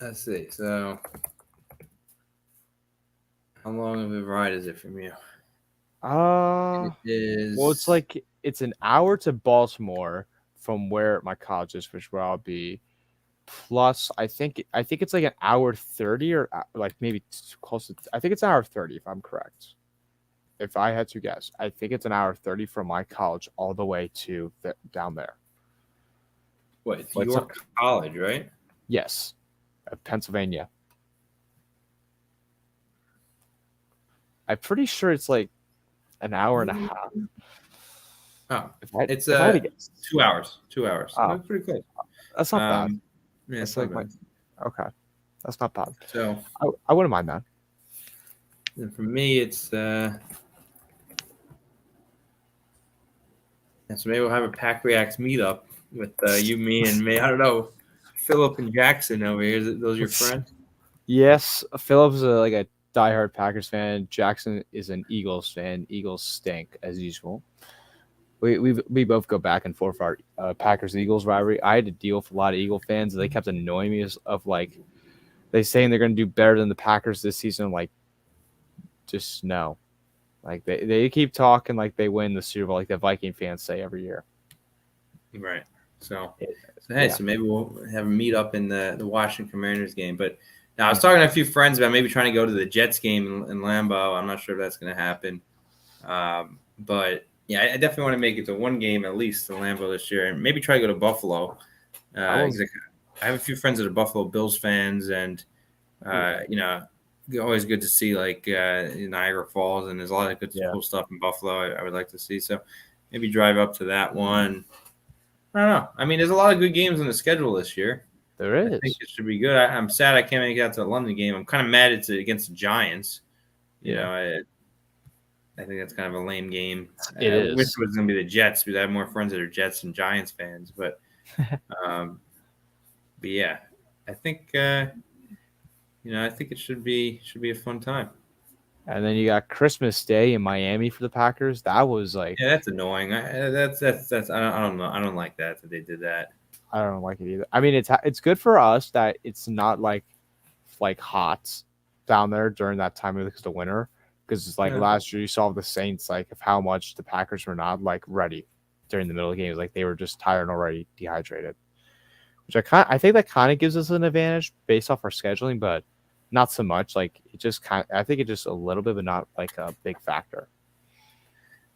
Let's see. So, how long of a ride is it from you? It is. Well, it's like it's an hour to Baltimore from where my college is, which where I'll be. Plus, I think it's like an hour 30 or like maybe close to. I think it's an hour 30 if I'm correct. If I had to guess, I think it's an hour 30 from my college all the way to down there. What? It's But it's York College, right? Yes, Pennsylvania. I'm pretty sure it's like an hour and a half. Oh, it's if I had to guess. 2 hours. 2 hours. Oh. That's pretty close. That's not bad. Yeah, That's it's like not bad. okay, that's not bad. So, I wouldn't mind that. and for me, it's so maybe we'll have a PackReacts meetup with you, me, and me. I don't know, Philip and Jackson over here. Those your friends? Yes, Phillips like a diehard Packers fan. Jackson is an Eagles fan. Eagles stink as usual. We both go back and forth for our Packers Eagles rivalry. I had to deal with a lot of Eagle fans. They kept annoying me of like they saying they're going to do better than the Packers this season. Like, just no. Like they keep talking like they win the Super Bowl, like the Viking fans say every year. Right. So Yeah. so maybe we'll have a meet up in the Washington Commanders game. But now I was talking to a few friends about maybe trying to go to the Jets game in Lambeau. I'm not sure if that's going to happen. But yeah, I definitely want to make it to one game at least in Lambeau this year, and maybe try to go to Buffalo. I have a few friends that are Buffalo Bills fans, and you know, always good to see like Niagara Falls, and there's a lot of good cool stuff in Buffalo. I would like to see, so maybe drive up to that one. I don't know. I mean, there's a lot of good games on the schedule this year. There is. I think it should be good. I'm sad I can't make it out to the London game. I'm kind of mad it's against the Giants. You know, I think that's kind of a lame game. I wish it was going to be the Jets because I have more friends that are Jets and Giants fans. But yeah, I think I think it should be a fun time. And then you got Christmas Day in Miami for the Packers. That was like that's annoying. That's I don't know. I don't like that they did that. I don't like it either. I mean, it's good for us that it's not like hot down there during that time because of the winter. Because it's like last year you saw the Saints like of how much the Packers were not like ready during the middle of the games. Like they were just tired and already dehydrated. Which I think that kind of gives us an advantage based off our scheduling, but not so much. Like it just I think it's just a little bit, but not like a big factor.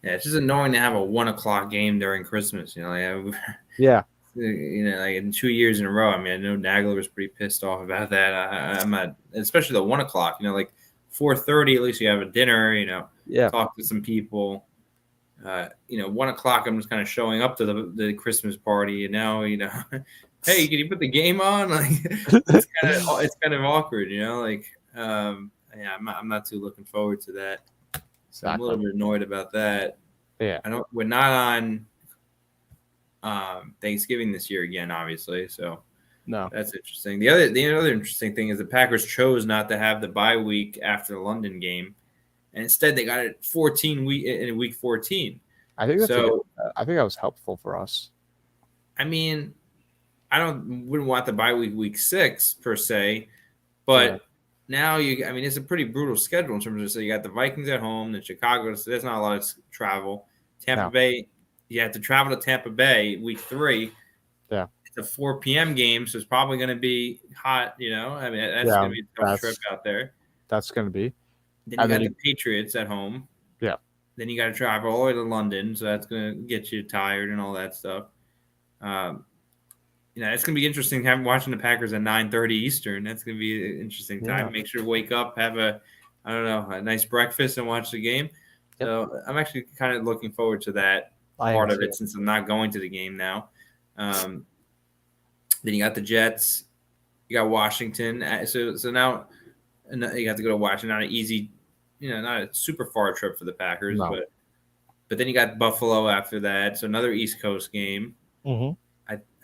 Yeah, it's just annoying to have a 1 o'clock game during Christmas. You know, like, yeah. You know, like in 2 years in a row. I mean, I know Nagler was pretty pissed off about that. I'm not, especially the 1 o'clock. You know, like 4:30, at least you have a dinner. You know, talk to some people. You know, 1 o'clock, I'm just kind of showing up to the Christmas party. And now, you know. Hey, can you put the game on? Like it's kind of awkward, you know. Like, yeah, I'm not too looking forward to that. So I'm a little bit annoyed about that. Yeah, we're not on Thanksgiving this year again, obviously. So no, that's interesting. The other interesting thing is the Packers chose not to have the bye week after the London game, and instead they got it 14 week in week 14. I think I think that was helpful for us. I mean. I wouldn't want the bye week 6 per se, but now I mean, it's a pretty brutal schedule in terms of, so you got the Vikings at home, then Chicago, so there's not a lot of travel. Tampa Bay, you have to travel to Tampa Bay week 3. Yeah. It's a 4 p.m. game, so it's probably going to be hot, you know. I mean, that's going to be a tough trip out there. That's going to be. Then you got the Patriots at home. Yeah. Then you got to travel all the way to London, so that's going to get you tired and all that stuff. You know, it's going to be interesting watching the Packers at 9:30 Eastern. That's going to be an interesting time. Make sure to wake up, have a nice breakfast and watch the game. Yep. So I'm actually kind of looking forward to that part of it since I'm not going to the game now. Then you got the Jets. You got Washington. So now you have to go to Washington. Not an easy not a super far trip for the Packers, No. but then you got Buffalo after that, so another East Coast game. Mm-hmm.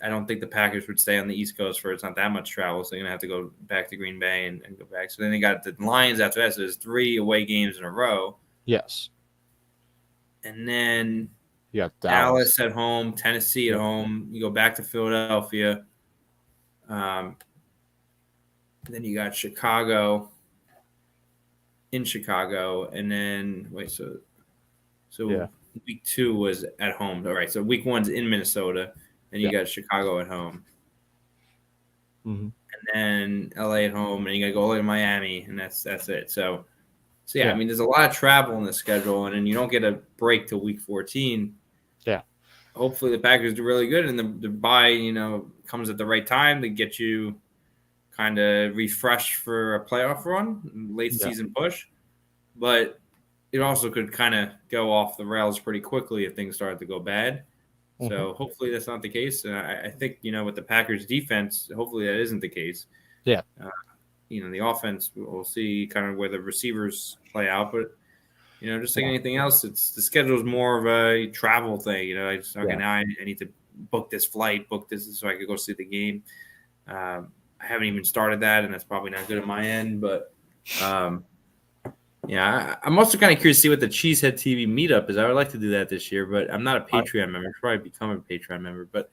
I don't think the Packers would stay on the East Coast for it's not that much travel, so they're gonna have to go back to Green Bay and go back. So then they got the Lions after that, so there's 3 away games in a row. Yes. And then You got Dallas at home, Tennessee at home. You go back to Philadelphia. Then you got Chicago in Chicago, and then so week 2 was at home. All right, so week 1's in Minnesota, and you got Chicago at home, Mm-hmm. and then LA at home, and you got to go all the way to Miami, and that's it. So yeah, I mean, there's a lot of travel in the schedule, and then you don't get a break till week 14. Yeah. Hopefully the Packers do really good, and the bye, comes at the right time to get you kind of refreshed for a playoff run, late season push. But it also could kind of go off the rails pretty quickly if things start to go bad. So hopefully that's not the case. And I think, with the Packers defense, hopefully that isn't the case. Yeah. The offense, we'll see kind of where the receivers play out. But, just like anything else, the schedule is more of a travel thing. I just, now I need to book this flight, book this so I could go see the game. I haven't even started that, and that's probably not good at my end. But, I'm also kind of curious to see what the Cheesehead TV meetup is. I would like to do that this year, but I'm not a Patreon member. I'll probably become a Patreon member. But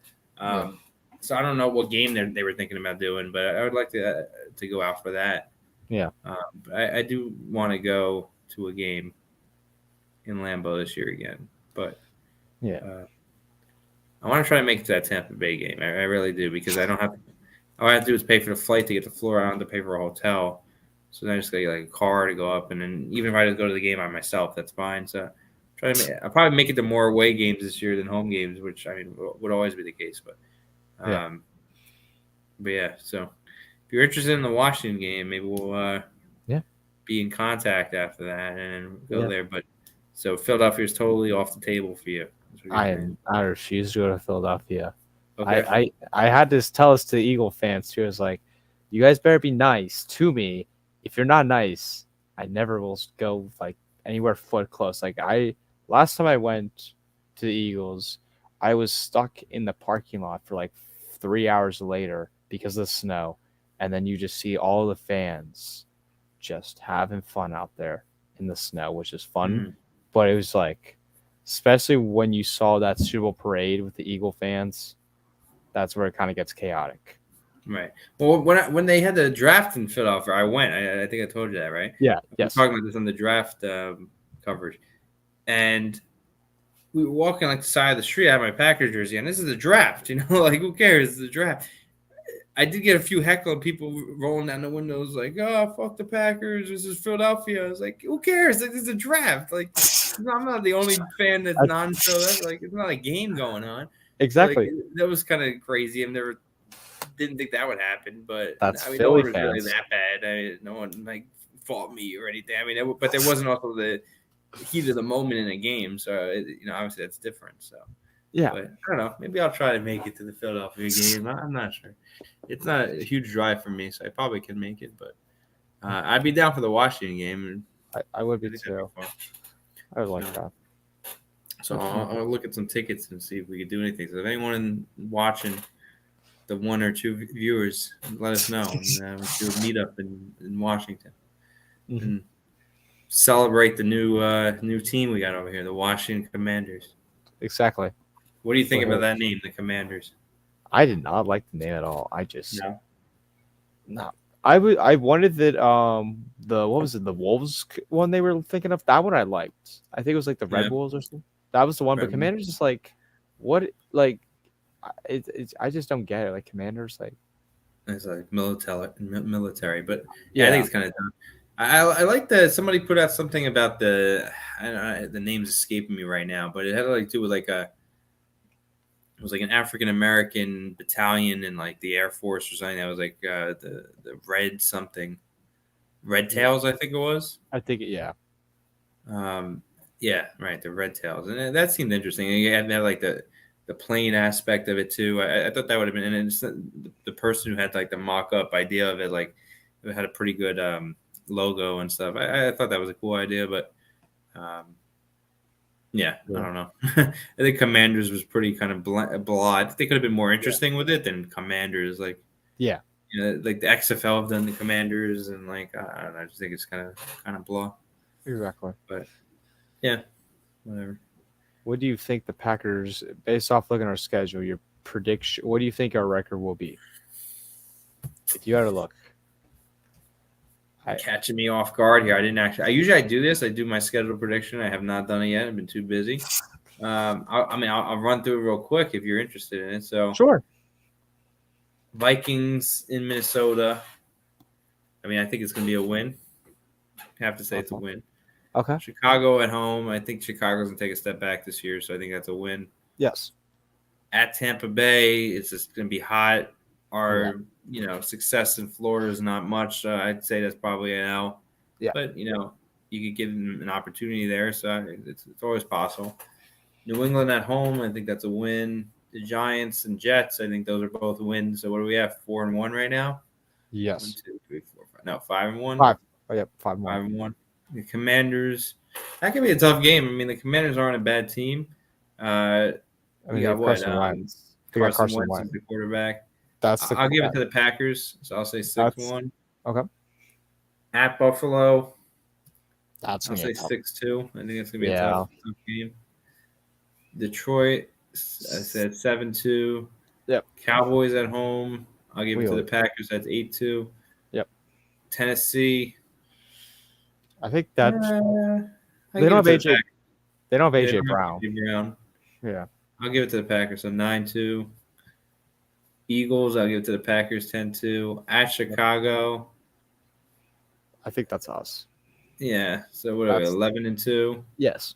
so I don't know what game they were thinking about doing, but I would like to go out for that. Yeah. But I do want to go to a game in Lambeau this year again. But I want to try to make it to that Tampa Bay game. I really do, because I don't have to. All I have to do is pay for the flight to get to Florida. I don't have to pay for a hotel. So then I just got like a car to go up, and then even if I just go to the game by myself, that's fine. So I'll probably make it to more away games this year than home games, which I mean would always be the case. But so if you're interested in the Washington game, maybe we'll be in contact after that and go there. But so Philadelphia is totally off the table for you. I refuse to go to Philadelphia. Okay. I had to tell this to Eagle fans too. I was like, you guys better be nice to me. If you're not nice, I never will go like anywhere foot close. Like last time I went to the Eagles, I was stuck in the parking lot for like 3 hours later because of the snow. And then you just see all the fans just having fun out there in the snow, which is fun. Mm-hmm. But it was like, especially when you saw that Super Bowl parade with the Eagle fans, that's where it kind of gets chaotic. Right. Well, when they had the draft in Philadelphia, I went. I think I told you that, right? Yeah. Yes. Talking about this on the draft coverage, and we were walking like the side of the street. I had my Packers jersey, and this is the draft. Like who cares? It's the draft. I did get a few heckling people rolling down the windows, like, "Oh, fuck the Packers! This is Philadelphia." I was like, "Who cares? Like, this is a draft. Like, I'm not the only fan that's non-Philadelphia. Like, it's not a game going on." Exactly. Like, that was kind of crazy. I've never. Didn't think that would happen, but that's no one was fans. really that bad. No one like fought me or anything. I mean, but there wasn't also the heat of the moment in a game, so obviously that's different. So yeah, but I don't know. Maybe I'll try to make it to the Philadelphia game. I'm not sure. It's not a huge drive for me, so I probably can make it. But I'd be down for the Washington game. I would be too. I would like that. So I'll look at some tickets and see if we could do anything. So if anyone watching. The 1 or 2 viewers, let us know. And we'll do a meetup in Washington and celebrate the new team we got over here, the Washington Commanders. Exactly. What do you think about that name, the Commanders? I did not like the name at all. I just no. I wanted that what was it, the Wolves one they were thinking of? That one I liked. I think it was like the Red Wolves or something. That was the one. But Commanders is like what like. I just don't get it. Like Commanders, like it's like military, but I think it's kind of dumb. I like that somebody put out something about the name's escaping me right now, but it had to do with it was like an African American battalion in like the Air Force or something. That was like the Red something, Red Tails, I think it was. I think yeah. Yeah, right, the Red Tails, and that seemed interesting. And you had like the plane aspect of it too. I thought that would have been, and it's the person who had like the mock-up idea of it, like it had a pretty good logo and stuff. I thought that was a cool idea, but yeah, I don't know. I think Commanders was pretty kind of blah. They could have been more interesting with it than Commanders. Like, Yeah. you know, like the XFL have done the Commanders, and like I don't know. I just think it's kind of blah. Exactly. But yeah, whatever. What do you think the Packers, based off looking at our schedule, your prediction? What do you think our record will be? If you had to look. Catching me off guard here. I didn't actually. I usually do this. I do my schedule prediction. I have not done it yet. I've been too busy. I'll run through it real quick if you're interested in it. So Sure. Vikings in Minnesota. I mean, I think it's going to be a win. I have to say it's a win. Okay. Chicago at home. I think Chicago's going to take a step back this year, so I think that's a win. Yes. At Tampa Bay, it's just going to be hot. Our success in Florida is not much. I'd say that's probably an L. Yeah. But, you could give them an opportunity there, so it's always possible. New England at home, I think that's a win. The Giants and Jets, I think those are both wins. So what do we have? 4-1 right now? Yes. 1, 2, 3, 4, 5. No, 5-1. 5. Oh, yeah, 5-1. 5-1. The Commanders, that could be a tough game. I mean, the Commanders aren't a bad team. We got what? Carson Wentz. Carson Wentz is the quarterback. I'll give it to the Packers, so I'll say 6-1. Okay. At Buffalo, I'll say 6-2. I think it's gonna be a tough game. Detroit, I said 7-2. Yep. Cowboys at home, I'll give it to the Packers. That's 8-2. Yep. Tennessee, I think that they don't have AJ. They don't have AJ Brown. Yeah. I'll give it to the Packers. So 9-2. Eagles, I'll give it to the Packers 10-2. At Chicago, I think that's us. Yeah. So what are we? 11-2. Yes.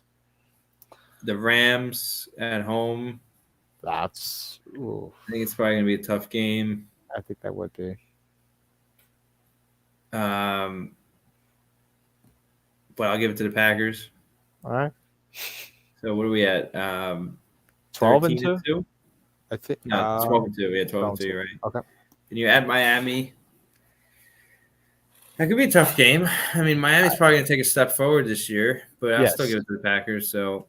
The Rams at home. That's. I think it's probably gonna be a tough game. I think that would be. But I'll give it to the Packers. All right. So what are we at? 12-2. I think. No, 12-2. Yeah, 12-2. Right. Okay. Can you add Miami? That could be a tough game. I mean, Miami's probably going to take a step forward this year, but I'll still give it to the Packers. So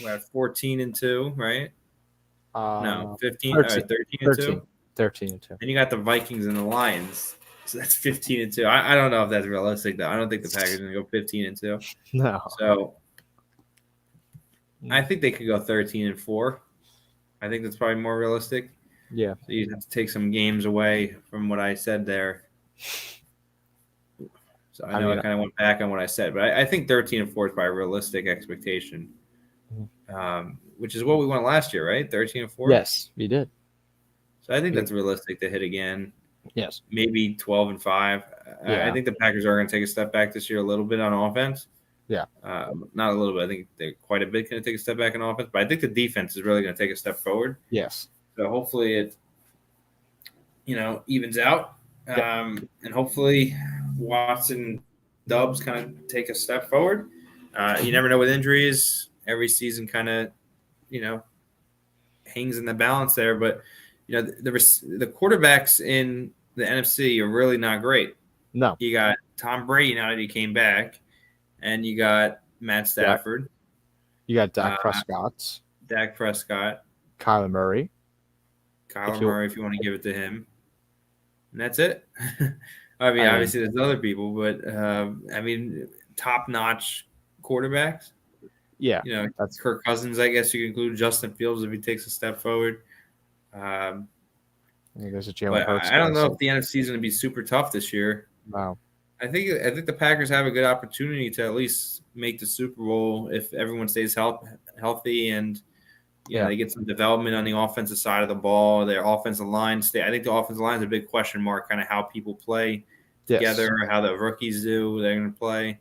we're at 14-2, right? No, 15. 13-2. 13-2. And you got the Vikings and the Lions. So that's 15-2. I don't know if that's realistic, though. I don't think the Packers are going to go 15-2. No. So I think they could go 13-4. I think that's probably more realistic. Yeah. So you have to take some games away from what I said there. So I know I kind of went back on what I said, but I think 13-4 is probably a realistic expectation, which is what we won last year, right? 13-4. Yes, we did. So I think that's realistic to hit again. Yes. Maybe 12-5. Yeah. I think the Packers are going to take a step back this year a little bit on offense. Yeah. Not a little bit. I think they're quite a bit going to take a step back on offense, but I think the defense is really going to take a step forward. Yes. So hopefully it, evens out. And hopefully Watson Dubs kind of take a step forward. You never know with injuries. Every season kind of, hangs in the balance there. But, the quarterbacks in the NFC are really not great. No. You got Tom Brady now that he came back, and you got Matt Stafford. You got Dak Prescott. Kyler Murray. If you want to give it to him. And that's it. I mean, obviously there's other people, but top-notch quarterbacks. Yeah. That's Kirk Cousins, I guess you can include Justin Fields if he takes a step forward. There's a Jalen Hurts. I don't know if the NFC is going to be super tough this year. No. I think the Packers have a good opportunity to at least make the Super Bowl if everyone stays healthy and they get some development on the offensive side of the ball. Their offensive line I think the offensive line is a big question mark, kind of how people play together, how the rookies do. They're going to play.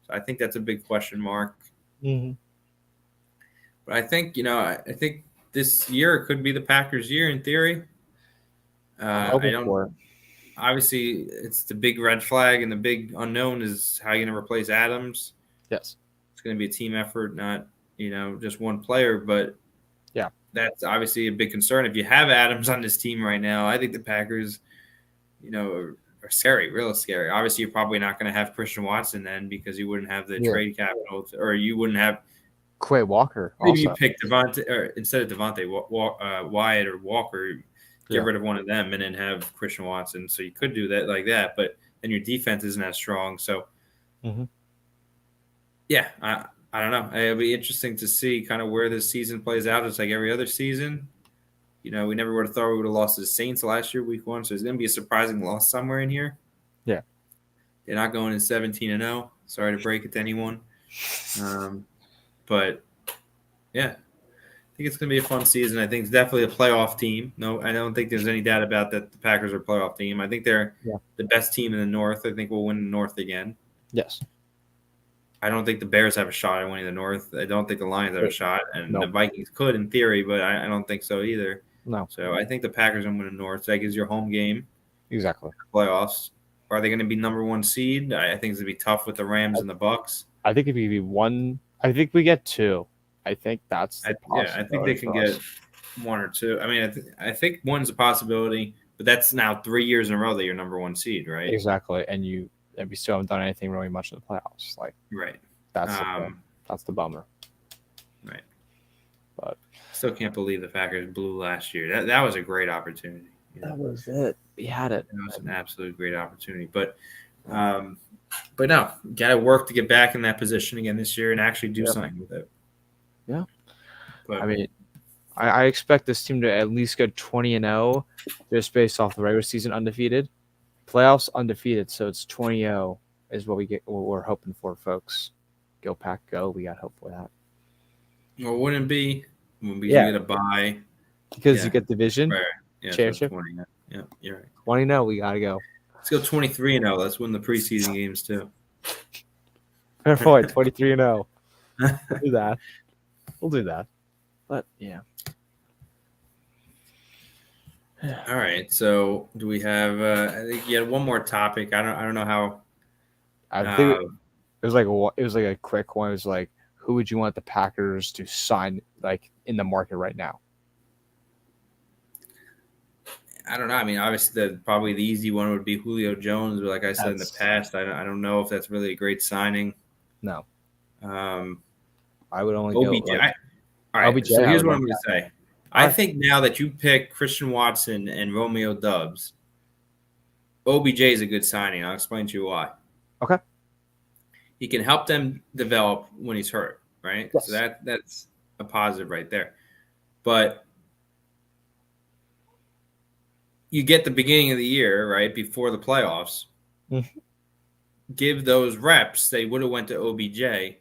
So I think that's a big question mark. Mm-hmm. But I think this year could be the Packers' year in theory. Obviously, it's the big red flag and the big unknown is how you're going to replace Adams. Yes. It's going to be a team effort, not, just one player. But that's obviously a big concern. If you have Adams on this team right now, I think the Packers, are scary, real scary. Obviously, you're probably not going to have Christian Watson then because you wouldn't have the trade capital, or you wouldn't have Quay Walker. maybe Also. you pick Devontae, or instead of Devontae, Wyatt or Walker, get rid of one of them and then have Christian Watson. So you could do that like that, but then your defense isn't as strong. So, yeah, I don't know. It'll be interesting to see kind of where this season plays out. It's like every other season. You know, we never would have thought we would have lost to the Saints last year, week 1. So it's going to be a surprising loss somewhere in here. Yeah. They're not going in 17-0. Sorry to break it to anyone. But, yeah, I think it's going to be a fun season. I think it's definitely a playoff team. No, I don't think there's any doubt about that the Packers are a playoff team. I think they're the best team in the North. I think we'll win the North again. Yes. I don't think the Bears have a shot at winning the North. I don't think the Lions have a shot. And the Vikings could in theory, but I don't think so either. No. So I think the Packers are going to win the North. So that gives your home game. Exactly. Playoffs. Are they going to be number 1 seed? I think it's going to be tough with the Rams and the Bucks. I think if we be 1, I think we get 2. I think that's the I think they can get 1 or 2. I mean, I think 1's a possibility, but that's now 3 years in a row that you're number 1 seed, right? Exactly. And we still haven't done anything really much in the playoffs. Like, right. That's the bummer. Right. But still can't believe the Packers blew last year. That was a great opportunity. That was it. We had it. It was an absolute great opportunity. But no, got to work to get back in that position again this year and actually do something with it. Yeah. But I mean, I expect this team to at least go 20-0 just based off the regular season undefeated. Playoffs undefeated, so it's 20-0 is what we're hoping for, folks. Go Pack, go. We got hope for that. Well, wouldn't it be when we get a bye? Because you get division. Right. Yeah, championship. 20. Yeah, you're right. 20-0, we got to go. Let's go 23-0. Let's win the preseason games too. Fair point, 23-0. We'll do that. We'll do that. But yeah. All right. So do we have? I think you had one more topic. I don't know how. I think it was like a quick one. It was like, who would you want the Packers to sign like in the market right now? I don't know. I mean, obviously, probably the easy one would be Julio Jones. But like I said in the past, I don't know if that's really a great signing. No. I would only OBJ. go. All right. OBJ, so here's what I'm going to say. I think now that you pick Christian Watson and Romeo Doubs, OBJ is a good signing. I'll explain to you why. Okay. He can help them develop when he's hurt, right? Yes. So that's a positive right there. But you get the beginning of the year, right, before the playoffs. Mm-hmm. Give those reps they would have went to OBJ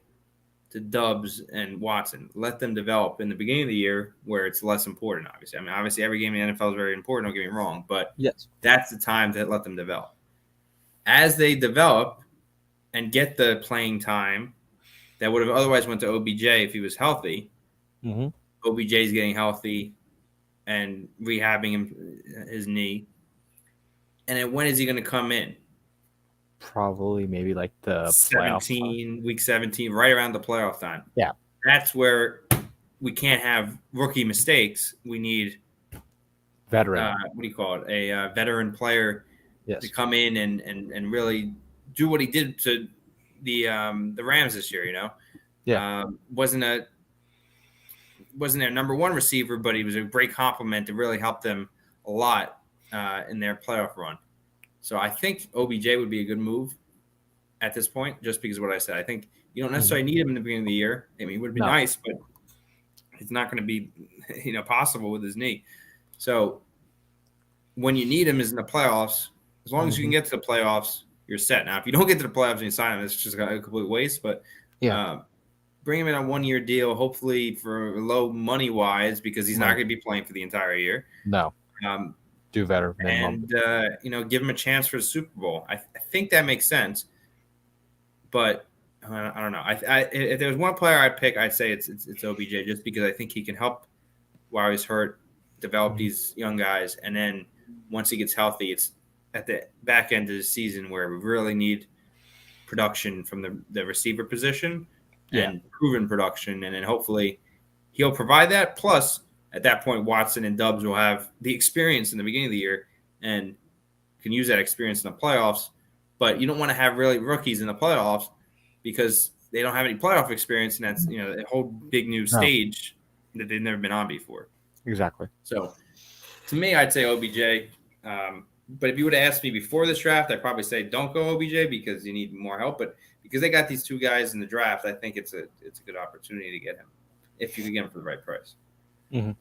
to Doubs and Watson. Let them develop in the beginning of the year where it's less important, obviously. I mean, obviously, every game in the NFL is very important, don't get me wrong, but yes, that's the time to let them develop. As they develop and get the playing time that would have otherwise went to OBJ if he was healthy, OBJ is getting healthy and rehabbing his knee. And then when is he going to come in? Probably maybe like the 17, week 17, right around the playoff time. Yeah. That's where we can't have rookie mistakes. We need veteran. What do you call it? A veteran player to come in and really do what he did to the Rams this year, you know? Yeah. Wasn't their number 1 receiver, but he was a great compliment to really help them a lot in their playoff run. So I think OBJ would be a good move at this point, just because of what I said. I think you don't necessarily need him in the beginning of the year. I mean, it would be nice, but it's not going to be, possible with his knee. So when you need him is in the playoffs. As long as you can get to the playoffs, you're set. Now, if you don't get to the playoffs and you sign him, it's just a complete waste. But bring him in on a 1-year deal, hopefully for low money wise, because he's not going to be playing for the entire year. No. Do better. And, give him a chance for the Super Bowl. I think that makes sense. But I don't know. If there was one player I'd pick, I'd say it's OBJ, just because I think he can help while he's hurt, develop these young guys. And then once he gets healthy, it's at the back end of the season where we really need production from the receiver position and proven production. And then hopefully he'll provide that. Plus, at that point, Watson and Doubs will have the experience in the beginning of the year and can use that experience in the playoffs. But you don't want to have really rookies in the playoffs because they don't have any playoff experience, and that's a whole big new stage that they've never been on before. Exactly. So, to me, I'd say OBJ. But if you would have asked me before this draft, I'd probably say don't go OBJ because you need more help. But because they got these two guys in the draft, I think it's a good opportunity to get him if you can get him for the right price. Mm-hmm.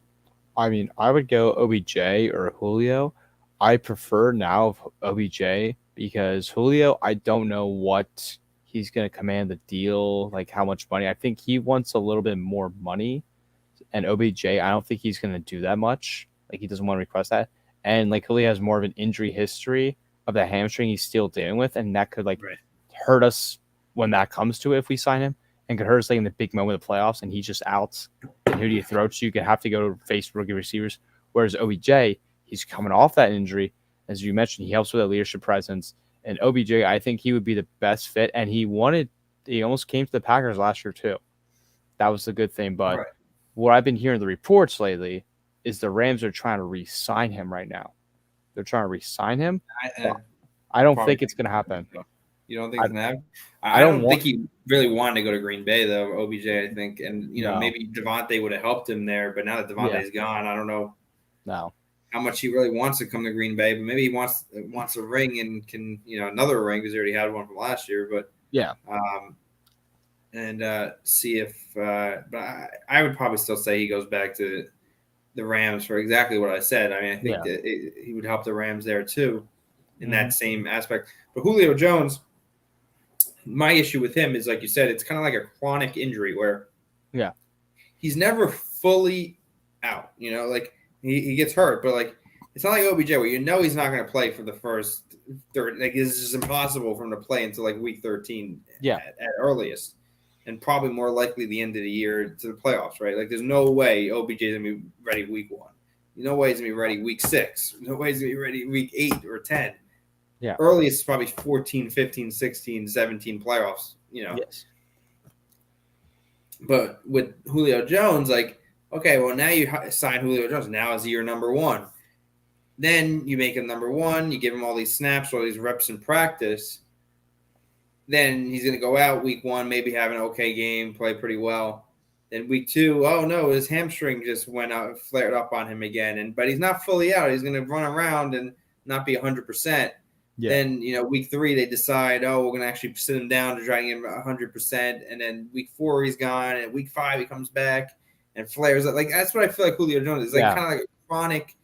I mean, I would go OBJ or Julio. I prefer now OBJ because Julio, I don't know what he's going to command the deal, like how much money. I think he wants a little bit more money. And OBJ, I don't think he's going to do that much. Like, he doesn't want to request that. And, like, Julio has more of an injury history of the hamstring he's still dealing with. And that could, hurt us when that comes to it if we sign him. And could hurt us, in the big moment of the playoffs. And he's just out. And who do you throw to? You could have to go to face rookie receivers. Whereas OBJ, he's coming off that injury. As you mentioned, he helps with that leadership presence. And OBJ, I think he would be the best fit. And he almost came to the Packers last year, too. That was the good thing. But what I've been hearing the reports lately is the Rams are trying to re-sign him right now. They're trying to re-sign him. I don't think it's going to happen. You don't think it's going to happen? I don't think he really wanted to go to Green Bay, though, OBJ, I think. And, maybe Devontae would have helped him there. But now that Devontae's gone, I don't know how much he really wants to come to Green Bay. But maybe he wants a ring and can, another ring because he already had one from last year. But see if but I would probably still say he goes back to the Rams for exactly what I said. I mean, I think that he would help the Rams there too in that same aspect. But Julio Jones, my issue with him is, like you said, it's kind of like a chronic injury where he's never fully out. Like he gets hurt, but it's not like OBJ where he's not going to play for the first third. Like, it's just impossible for him to play until week 13 at earliest. And probably more likely the end of the year to the playoffs, right? There's no way OBJ is going to be ready week 1. No way he's going to be ready week 6. No way he's going to be ready week 8 or 10. Yeah. Earliest is probably 14, 15, 16, 17 playoffs, Yes. But with Julio Jones, okay, well, now you sign Julio Jones. Now is year number 1. Then you make him number 1. You give him all these snaps, all these reps in practice. Then he's going to go out week 1, maybe have an okay game, play pretty well. Then week 2, oh no, his hamstring just went out, flared up on him again. But he's not fully out. He's going to run around and not be 100%. Yeah. Then, week 3, they decide, we're going to actually sit him down to try and get him 100%. And then week 4, he's gone. And week 5, he comes back and flares up. That's what I feel like Julio Jones is. Kind of like a chronic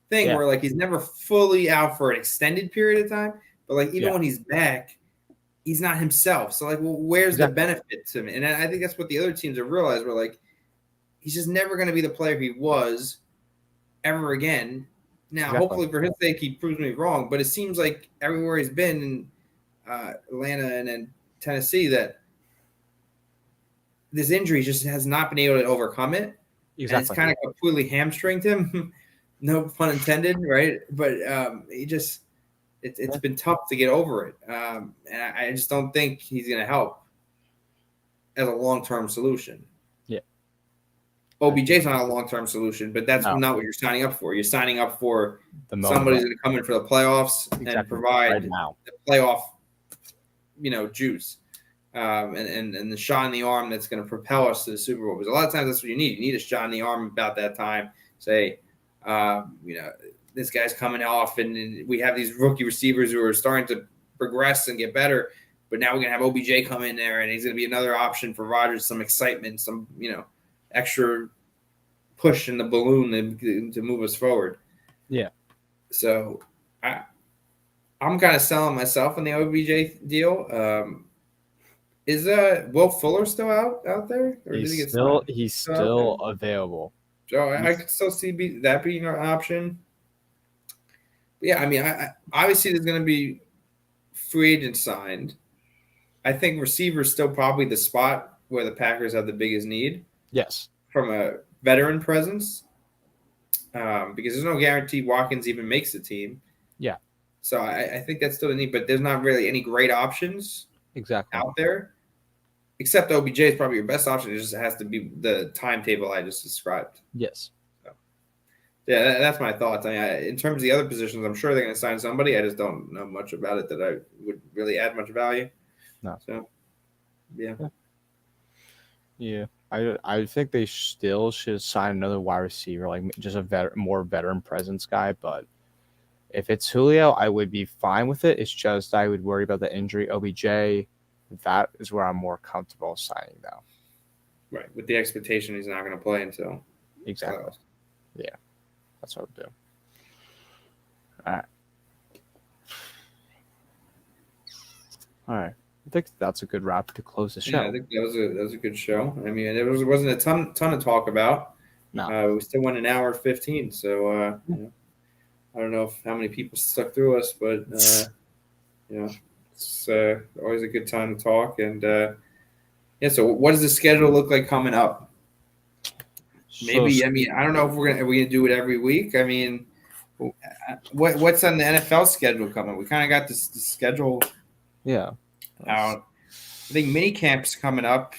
thing where, he's never fully out for an extended period of time. But, even when he's back, he's not himself. So, where's the benefit to me? And I think that's what the other teams have realized. Where, he's just never going to be the player he was ever again. Now, hopefully for his sake, he proves me wrong. But it seems like everywhere he's been in Atlanta and in Tennessee that this injury just has not been able to overcome it. Exactly. And it's kind of completely hamstringed him. No pun intended, right? But he just – It's been tough to get over it. And I just don't think he's going to help as a long-term solution. Yeah. OBJ's not a long-term solution, but that's not what you're signing up for. You're signing up for somebody's going to come in for the playoffs and provide the playoff, juice and the shot in the arm that's going to propel us to the Super Bowl. Because a lot of times that's what you need. You need a shot in the arm about that time. Say, this guy's coming off, and we have these rookie receivers who are starting to progress and get better. But now we're going to have OBJ come in there, and he's going to be another option for Rodgers, some excitement, some, extra push in the balloon to move us forward. Yeah. So I'm kind of selling myself on the OBJ deal. Is Will Fuller still out there? Or he's still available. So I could still see that being an option. Yeah, I mean, obviously there's going to be free agents signed. I think receiver is still probably the spot where the Packers have the biggest need. Yes. From a veteran presence, because there's no guarantee Watkins even makes the team. Yeah. So I think that's still the need, but there's not really any great options out there. Except OBJ is probably your best option. It just has to be the timetable I just described. Yes. Yeah, that's my thoughts. I mean, in terms of the other positions, I'm sure they're going to sign somebody. I just don't know much about it that I would really add much value. No. So, yeah. Yeah. I think they still should sign another wide receiver, like just a more veteran presence guy. But if it's Julio, I would be fine with it. It's just I would worry about the injury. OBJ, that is where I'm more comfortable signing though. Right. With the expectation he's not going to play until Exactly. playoffs. Yeah. That's what I would do. All right. All right. I think that's a good wrap to close the show. Yeah, I think that was a good show. I mean, wasn't a ton to talk about. No. We still went an hour 15, so I don't know how many people stuck through us, but it's always a good time to talk. And yeah, so what does the schedule look like coming up? Maybe I mean I don't know if are we gonna do it every week. I mean, what's on the NFL schedule coming? We kind of got the schedule. Yeah. Out. I think mini camp's coming up.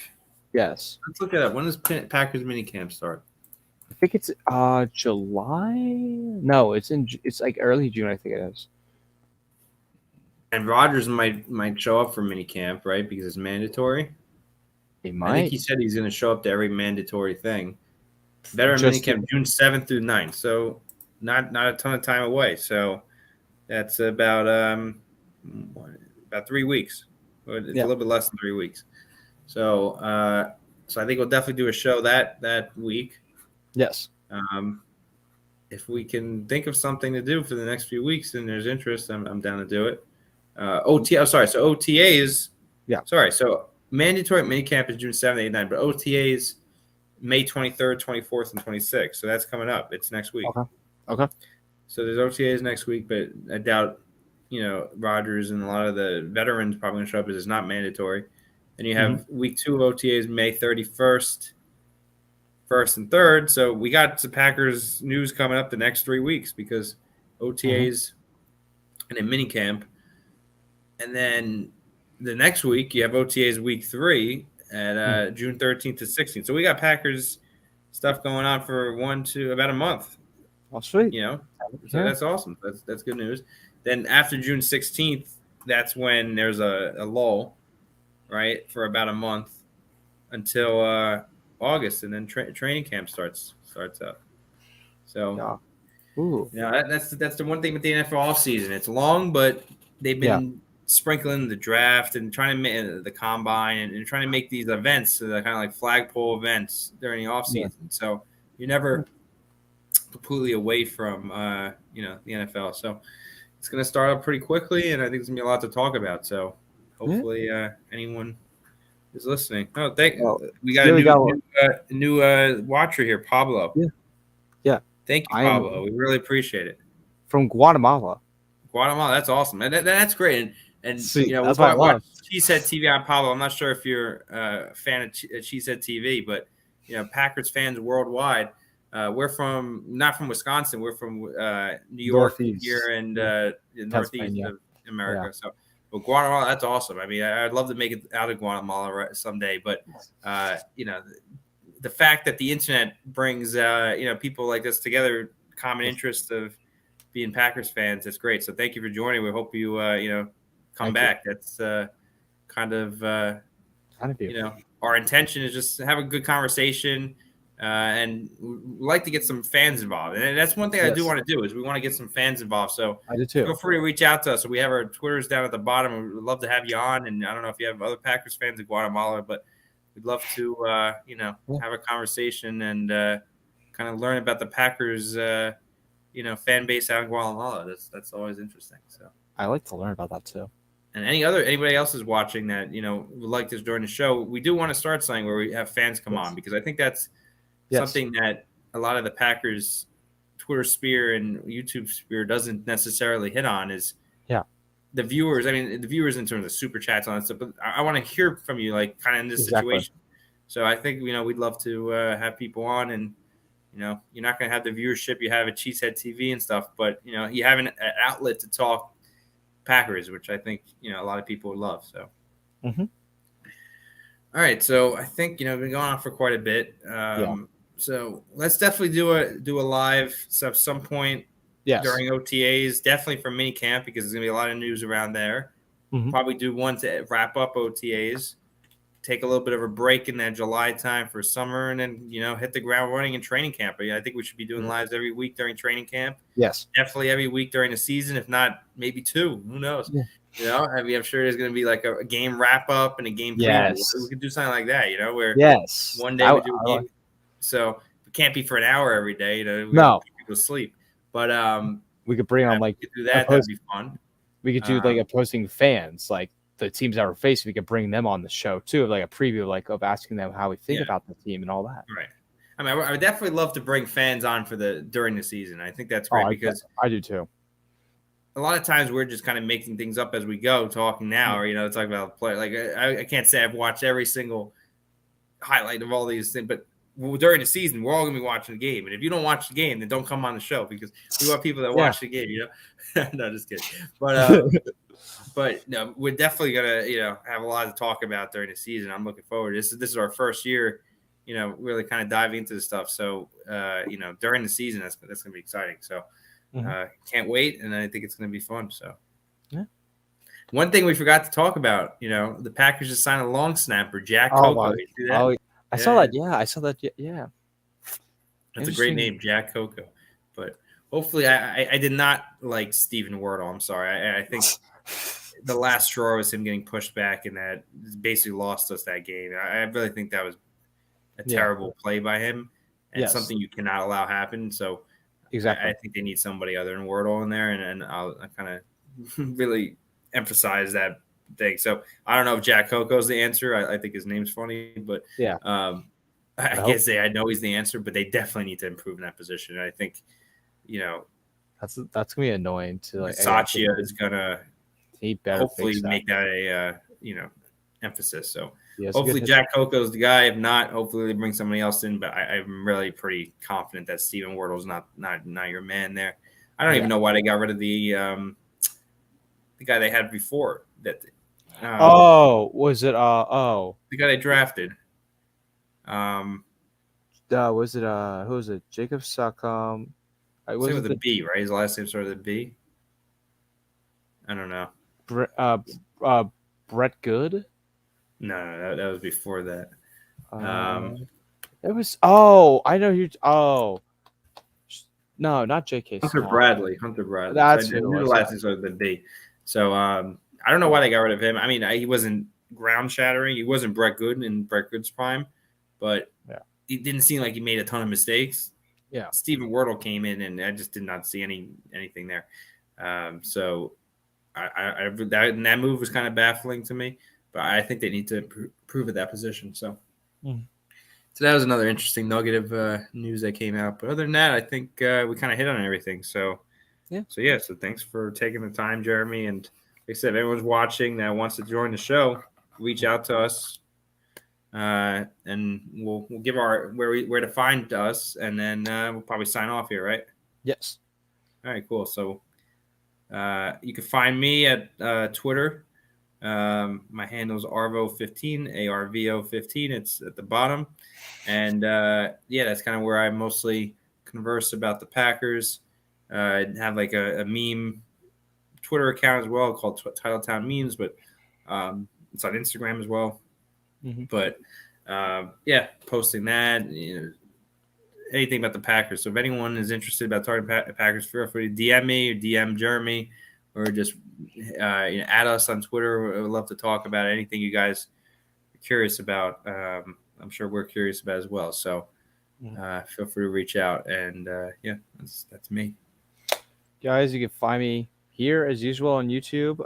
Yes. Let's look it up. When does Packers mini camp start? I think it's July. No, it's like early June. I think it is. And Rodgers might show up for mini camp, right? Because it's mandatory. He might. I think he said he's going to show up to every mandatory thing. Veteran mini camp June 7th through 9th. So not a ton of time away. So that's about 3 weeks. It's a little bit less than 3 weeks. So I think we'll definitely do a show that week. Yes. If we can think of something to do for the next few weeks and there's interest, I'm down to do it. So OTAs. Yeah. Sorry. So mandatory minicamp is June 7th, 8th, 9th, but OTAs May 23rd, 24th, and 26th. So that's coming up. It's next week. Okay. So there's OTAs next week, but I doubt, Rodgers and a lot of the veterans probably going to show up as it's not mandatory. And you have week 2 of OTAs May 31st, 1st, and 3rd. So we got some Packers news coming up the next 3 weeks because OTAs and a mini camp. And then the next week you have OTAs week 3 at June 13th to 16th. So we got Packers stuff going on for about a month. Oh, sweet. So that's awesome. That's good news. Then after June 16th, that's when there's a lull, right, for about a month until August, and then training camp starts up. So, that's the one thing with the NFL offseason. It's long, but they've been sprinkling the draft and trying to make the combine and trying to make these events kind of like flagpole events during the offseason. Yeah. So you're never completely away from the NFL. So it's going to start up pretty quickly, and I think there's going to be a lot to talk about. So hopefully anyone is listening. Oh, we got a new watcher here, Pablo. Yeah. Thank you, Pablo. We really appreciate it. From Guatemala. That's awesome. And that's great. And that's what I love. Cheesehead TV on Pablo. I'm not sure if you're a fan of Cheesehead TV, but Packers fans worldwide. We're not from Wisconsin. We're from New York Northeast. Here and the northeast of America. Yeah. So, but Guatemala, that's awesome. I mean, I'd love to make it out of Guatemala someday. But the fact that the internet brings people like this together, common interest of being Packers fans, that's great. So thank you for joining. We hope you come back. That's kind of our intention is just to have a good conversation. And we like to get some fans involved. And that's one thing I do want to do is we want to get some fans involved. So I do too. Feel free to reach out to us. So we have our Twitters down at the bottom. We'd love to have you on. And I don't know if you have other Packers fans in Guatemala, but we'd love to, have a conversation and kind of learn about the Packers, fan base out in Guatemala. That's always interesting. So I like to learn about that too. And anybody else is watching that, would like to join the show. We do want to start something where we have fans come on because I think that's something that a lot of the Packers Twitter sphere and YouTube sphere doesn't necessarily hit on is the viewers. I mean, the viewers in terms of super chats on that stuff, but I want to hear from you, like kind of in this situation. So I think, we'd love to have people on and, you're not going to have the viewership you have at Cheesehead TV and stuff, but, you have an outlet to talk Packers, which I think, a lot of people would love. So. All right. So I think, we've been going on for quite a bit. So let's definitely do a live stuff some point Yes. during OTAs. Definitely for mini camp because there's gonna be a lot of news around there. Mhm. Probably do one to wrap up OTAs. Take a little bit of a break in that July time for summer, and then hit the ground running in training camp. But I think we should be doing lives every week during training camp. Yes. Definitely every week during the season, if not maybe 2. Who knows? Yeah. I'm sure there's going to be like a game wrap up and a game preview. Yes. We could do something like that. Where Yes. one day we do a game. So it can't be for an hour every day. We No. people sleep. But we could bring on like we could do that. That'd be fun. We could do like opposing fans, like the teams that we're facing. We could bring them on the show too, like a preview, like of asking them how we think about the team and all that. Right. I mean, I would definitely love to bring fans on for during the season. I think that's great because I do too. A lot of times we're just kind of making things up as we go, talking now, or talking about the player. Like I can't say I've watched every single highlight of all these things, but during the season, we're all gonna be watching the game. And if you don't watch the game, then don't come on the show because we want people that watch the game. No, just kidding. But no, we're definitely gonna have a lot to talk about during the season. I'm looking forward. This is our first year, really kind of diving into the stuff. So during the season, that's gonna be exciting. So can't wait, and I think it's gonna be fun. So one thing we forgot to talk about, the Packers just signed a long snapper, Jack Coco. You see that? I saw that. Yeah, I saw that. Yeah. That's a great name, Jack Coco. But hopefully, I did not like Stephen Wordle. I'm sorry. I think the last straw was him getting pushed back, and that basically lost us that game. I really think that was a terrible play by him, and something you cannot allow happen. So exactly, I think they need somebody other than Wordle in there, and I kind of really emphasize that thing. So I don't know if Jack Coco's the answer. I think his name's funny, but I can't say I know he's the answer, but they definitely need to improve in that position. And I think, that's gonna be annoying to like. Satya is gonna hopefully that. make that a emphasis. So hopefully Jack Coco's the guy. If not, hopefully they bring somebody else in. But I'm really pretty confident that Stephen Wardle's not your man there. I don't even know why they got rid of the guy they had before that. Was it the guy they drafted? Was it who was it? Jacob Succom. Was with a B, right? His last name started with a B. I don't know. Brett Good? No, that was before that. It was. I know you. No, not J.K. Hunter Bradley. That's the last name started with a B. So I don't know why they got rid of him. I mean, he wasn't ground shattering. He wasn't Brett Good in Brett Good's prime, but he didn't seem like he made a ton of mistakes. Yeah, Stephen Wordle came in, and I just did not see anything there. So that move was kind of baffling to me, but I think they need to improve at that position. So, so that was another interesting nugget of news that came out. But other than that, I think we kind of hit on everything. So, so thanks for taking the time, Jeremy. And like I said, if everyone's watching that wants to join the show, reach out to us. And we'll give our where to find us, and then we'll probably sign off here, right? Yes. All right, cool. So you can find me at Twitter. My handle is Arvo15, ARVO15. It's at the bottom, and that's kind of where I mostly converse about the Packers. I have like a meme Twitter account as well called Titletown Memes, but it's on Instagram as well. But posting that, anything about the Packers. So if anyone is interested about talking Packers, feel free to DM me or DM Jeremy, or just add us on Twitter. I would love to talk about anything you guys are curious about. I'm sure we're curious about as well. So feel free to reach out. And that's me. Guys, you can find me here as usual on YouTube.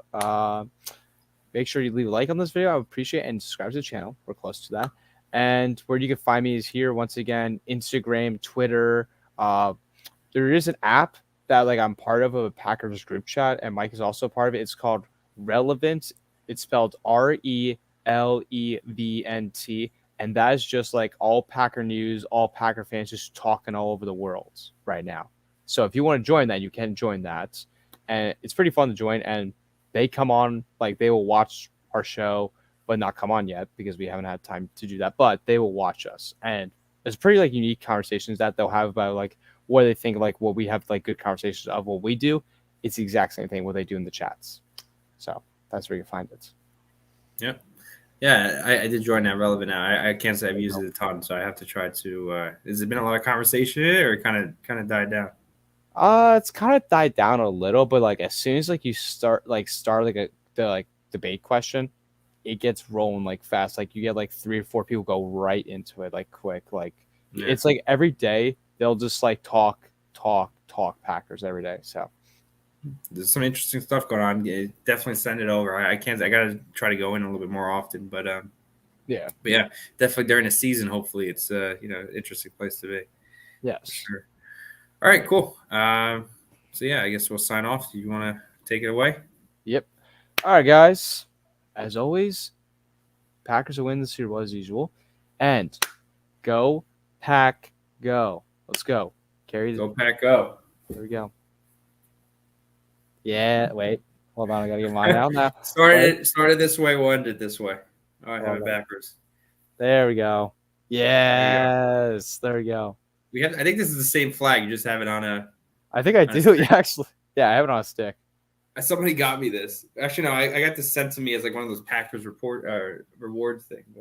Make sure you leave a like on this video. I would appreciate it, and subscribe to the channel. We're close to that. And where you can find me is here once again, Instagram, Twitter. There is an app that I'm part of a Packers group chat, and Mike is also part of it. It's called Relevant. It's spelled RELEVNT, and that is just all Packer news, all Packer fans just talking all over the world right now. So if you want to join that, you can join that, and it's pretty fun to join. And they come on, they will watch our show, but not come on yet because we haven't had time to do that. But they will watch us, and it's pretty like unique conversations that they'll have about like what they think, like what we have like good conversations of what we do. It's the exact same thing what they do in the chats. So that's where you find it. Yep. Yeah, I did join that Relevant now. I can't say I've used it a ton, so I have to try to. Has it been a lot of conversation, or kind of died down? It's kind of died down a little, but like as soon as like you start like the like debate question, it gets rolling like fast. Like you get like 3 or 4 people go right into it like quick. Like Yeah. it's like every day they'll just like talk Packers every day. So There's some interesting stuff going on. Yeah, definitely send it over. I can't. I gotta try to go in a little bit more often, but yeah, definitely during the season. Hopefully, it's interesting place to be. yes. For sure. All right, cool. So yeah, I guess we'll sign off. Do you want to take it away? Yep. All right, guys. As always, Packers will win the Super Bowl as usual, and go Pack, go. Let's go. Go Pack, go. There we go. Yeah, wait. Hold on, I gotta get mine out now. started this way, we'll end it this way. All right, have it backwards. There we go. Yes, there we go. I think this is the same flag. You just have it on a. I think I do. Yeah, actually, yeah, I have it on a stick. Somebody got me this. Actually, no, I got this sent to me as like one of those Packers rewards things.